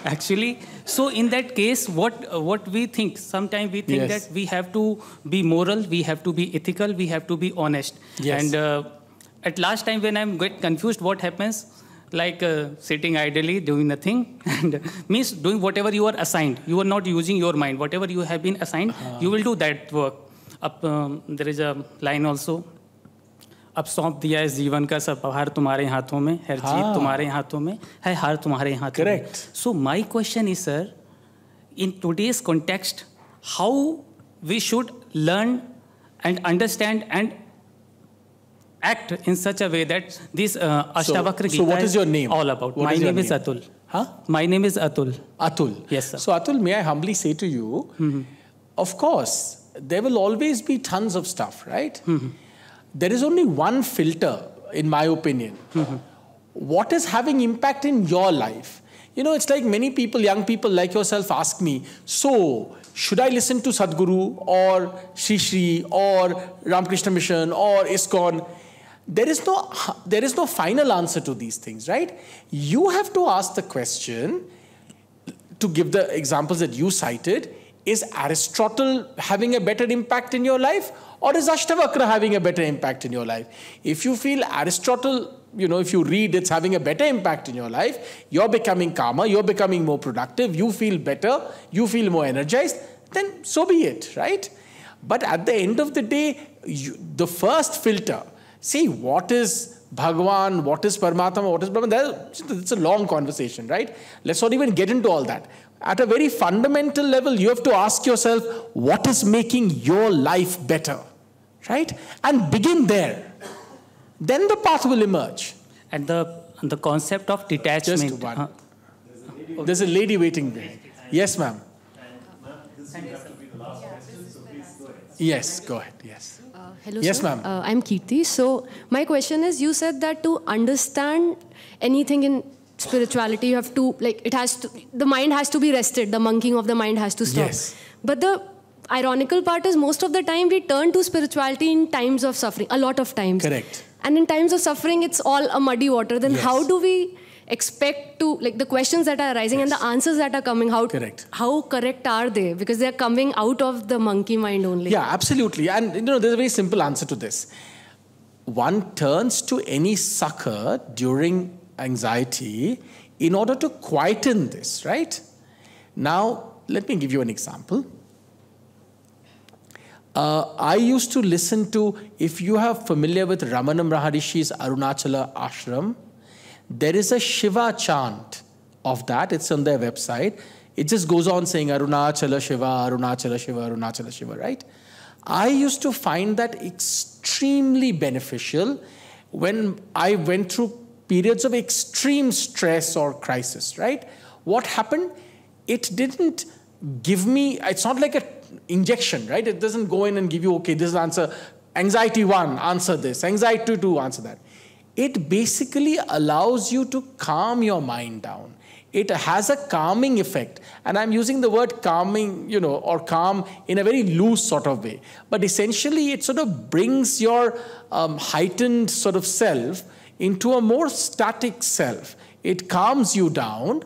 actually, so in that case, what we think, sometimes we think that we have to be moral, we have to be ethical, we have to be honest. Yes. And at last time when I'm get confused, what happens? Like sitting idly, doing nothing, and means doing whatever you are assigned. You are not using your mind. Whatever you have been assigned, you will do that work. There is a line also. अब सौंप दिया इस जीवन का सब हार तुम्हारे हाथों में, हर जीत तुम्हारे हाथों में है, हार तुम्हारे हाथों में. Correct. So my question is, sir, in today's context, how we should learn and understand and act in such a way that this Ashtavakra Gita what is your name? All about. What My is your name is name? Atul. Huh? My name is Atul. Atul. Yes, sir. So Atul, may I humbly say to you, of course, there will always be tons of stuff, right? There is only one filter, in my opinion. What is having impact in your life? It's like many people, young people like yourself ask me, so should I listen to Sadhguru or Shri Shri or Ramakrishna Mission or ISKCON? There is no final answer to these things, right? You have to ask the question, to give the examples that you cited, is Aristotle having a better impact in your life, or is Ashtavakra having a better impact in your life? If you feel Aristotle, if you read, it's having a better impact in your life, you're becoming calmer, you're becoming more productive, you feel better, you feel more energized, then so be it, right? But at the end of the day, the first filter, see, what is Bhagavan, what is Paramatma, what is Brahman? It's a long conversation, right? Let's not even get into all that. At a very fundamental level, you have to ask yourself, what is making your life better, right? And begin there. Then the path will emerge. And the concept of detachment. Just one. There's a lady waiting there. Yes, ma'am. Yes, go ahead. Yes. Hello, yes, sir. ma'am. I'm Kirti. So my question is, you said that to understand anything in spirituality, you have to, like, the mind has to be rested. The monkeying of the mind has to stop. Yes. But the ironical part is most of the time we turn to spirituality in times of suffering, a lot of times. Correct. And in times of suffering, it's all a muddy water. Then how do we expect to, like, the questions that are arising and the answers that are coming, how correct are they? Because they're coming out of the monkey mind only. Yeah, absolutely. And there's a very simple answer to this. One turns to any succor during anxiety in order to quieten this, right? Now, let me give you an example. I used to listen to, if you are familiar with Ramana Maharishi's Arunachala Ashram, there is a Shiva chant of that. It's on their website. It just goes on saying Arunachala Shiva, Arunachala Shiva, Arunachala Shiva, right? I used to find that extremely beneficial when I went through periods of extreme stress or crisis, right? What happened? It didn't give me, it's not like an injection, right? It doesn't go in and give you, okay, this is the answer. Anxiety 1, answer this. Anxiety 2, answer that. It basically allows you to calm your mind down. It has a calming effect. And I'm using the word calming, or calm in a very loose sort of way. But essentially, it sort of brings your heightened sort of self into a more static self. It calms you down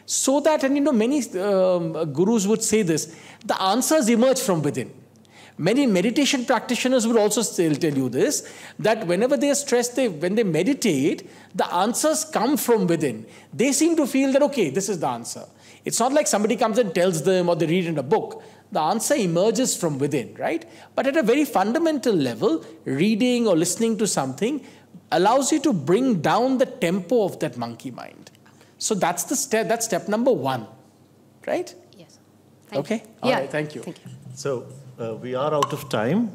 so that, and many gurus would say this, the answers emerge from within. Many meditation practitioners would also still tell you this, that whenever they are stressed, when they meditate, the answers come from within. They seem to feel that, okay, this is the answer. It's not like somebody comes and tells them or they read in a book. The answer emerges from within, right? But at a very fundamental level, reading or listening to something allows you to bring down the tempo of that monkey mind. So that's the step. That's step number 1, right? Yes. Okay. All right. Thank you. Thank you. So we are out of time.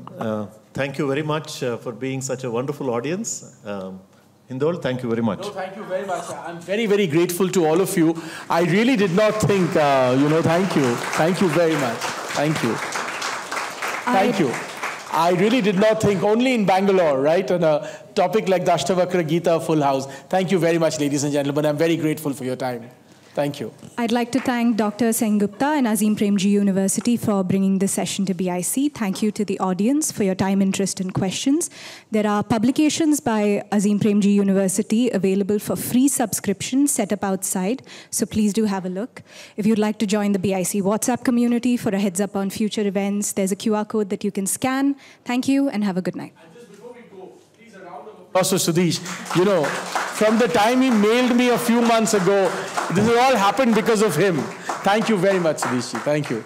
Thank you very much for being such a wonderful audience. Hindol, thank you very much. No, thank you very much. I'm very, very grateful to all of you. I really did not think, thank you. Thank you very much. Thank you. Thank you. I really did not think, only in Bangalore, right, on a topic like the Ashtavakra Gita, full house. Thank you very much, ladies and gentlemen. I'm very grateful for your time. Thank you. I'd like to thank Dr. Sengupta and Azim Premji University for bringing this session to BIC. Thank you to the audience for your time, interest, and questions. There are publications by Azim Premji University available for free subscription set up outside, so please do have a look. If you'd like to join the BIC WhatsApp community for a heads up on future events, there's a QR code that you can scan. Thank you and have a good night. Also, Sudhish, from the time he mailed me a few months ago, this has all happened because of him. Thank you very much, Sudhish. Thank you.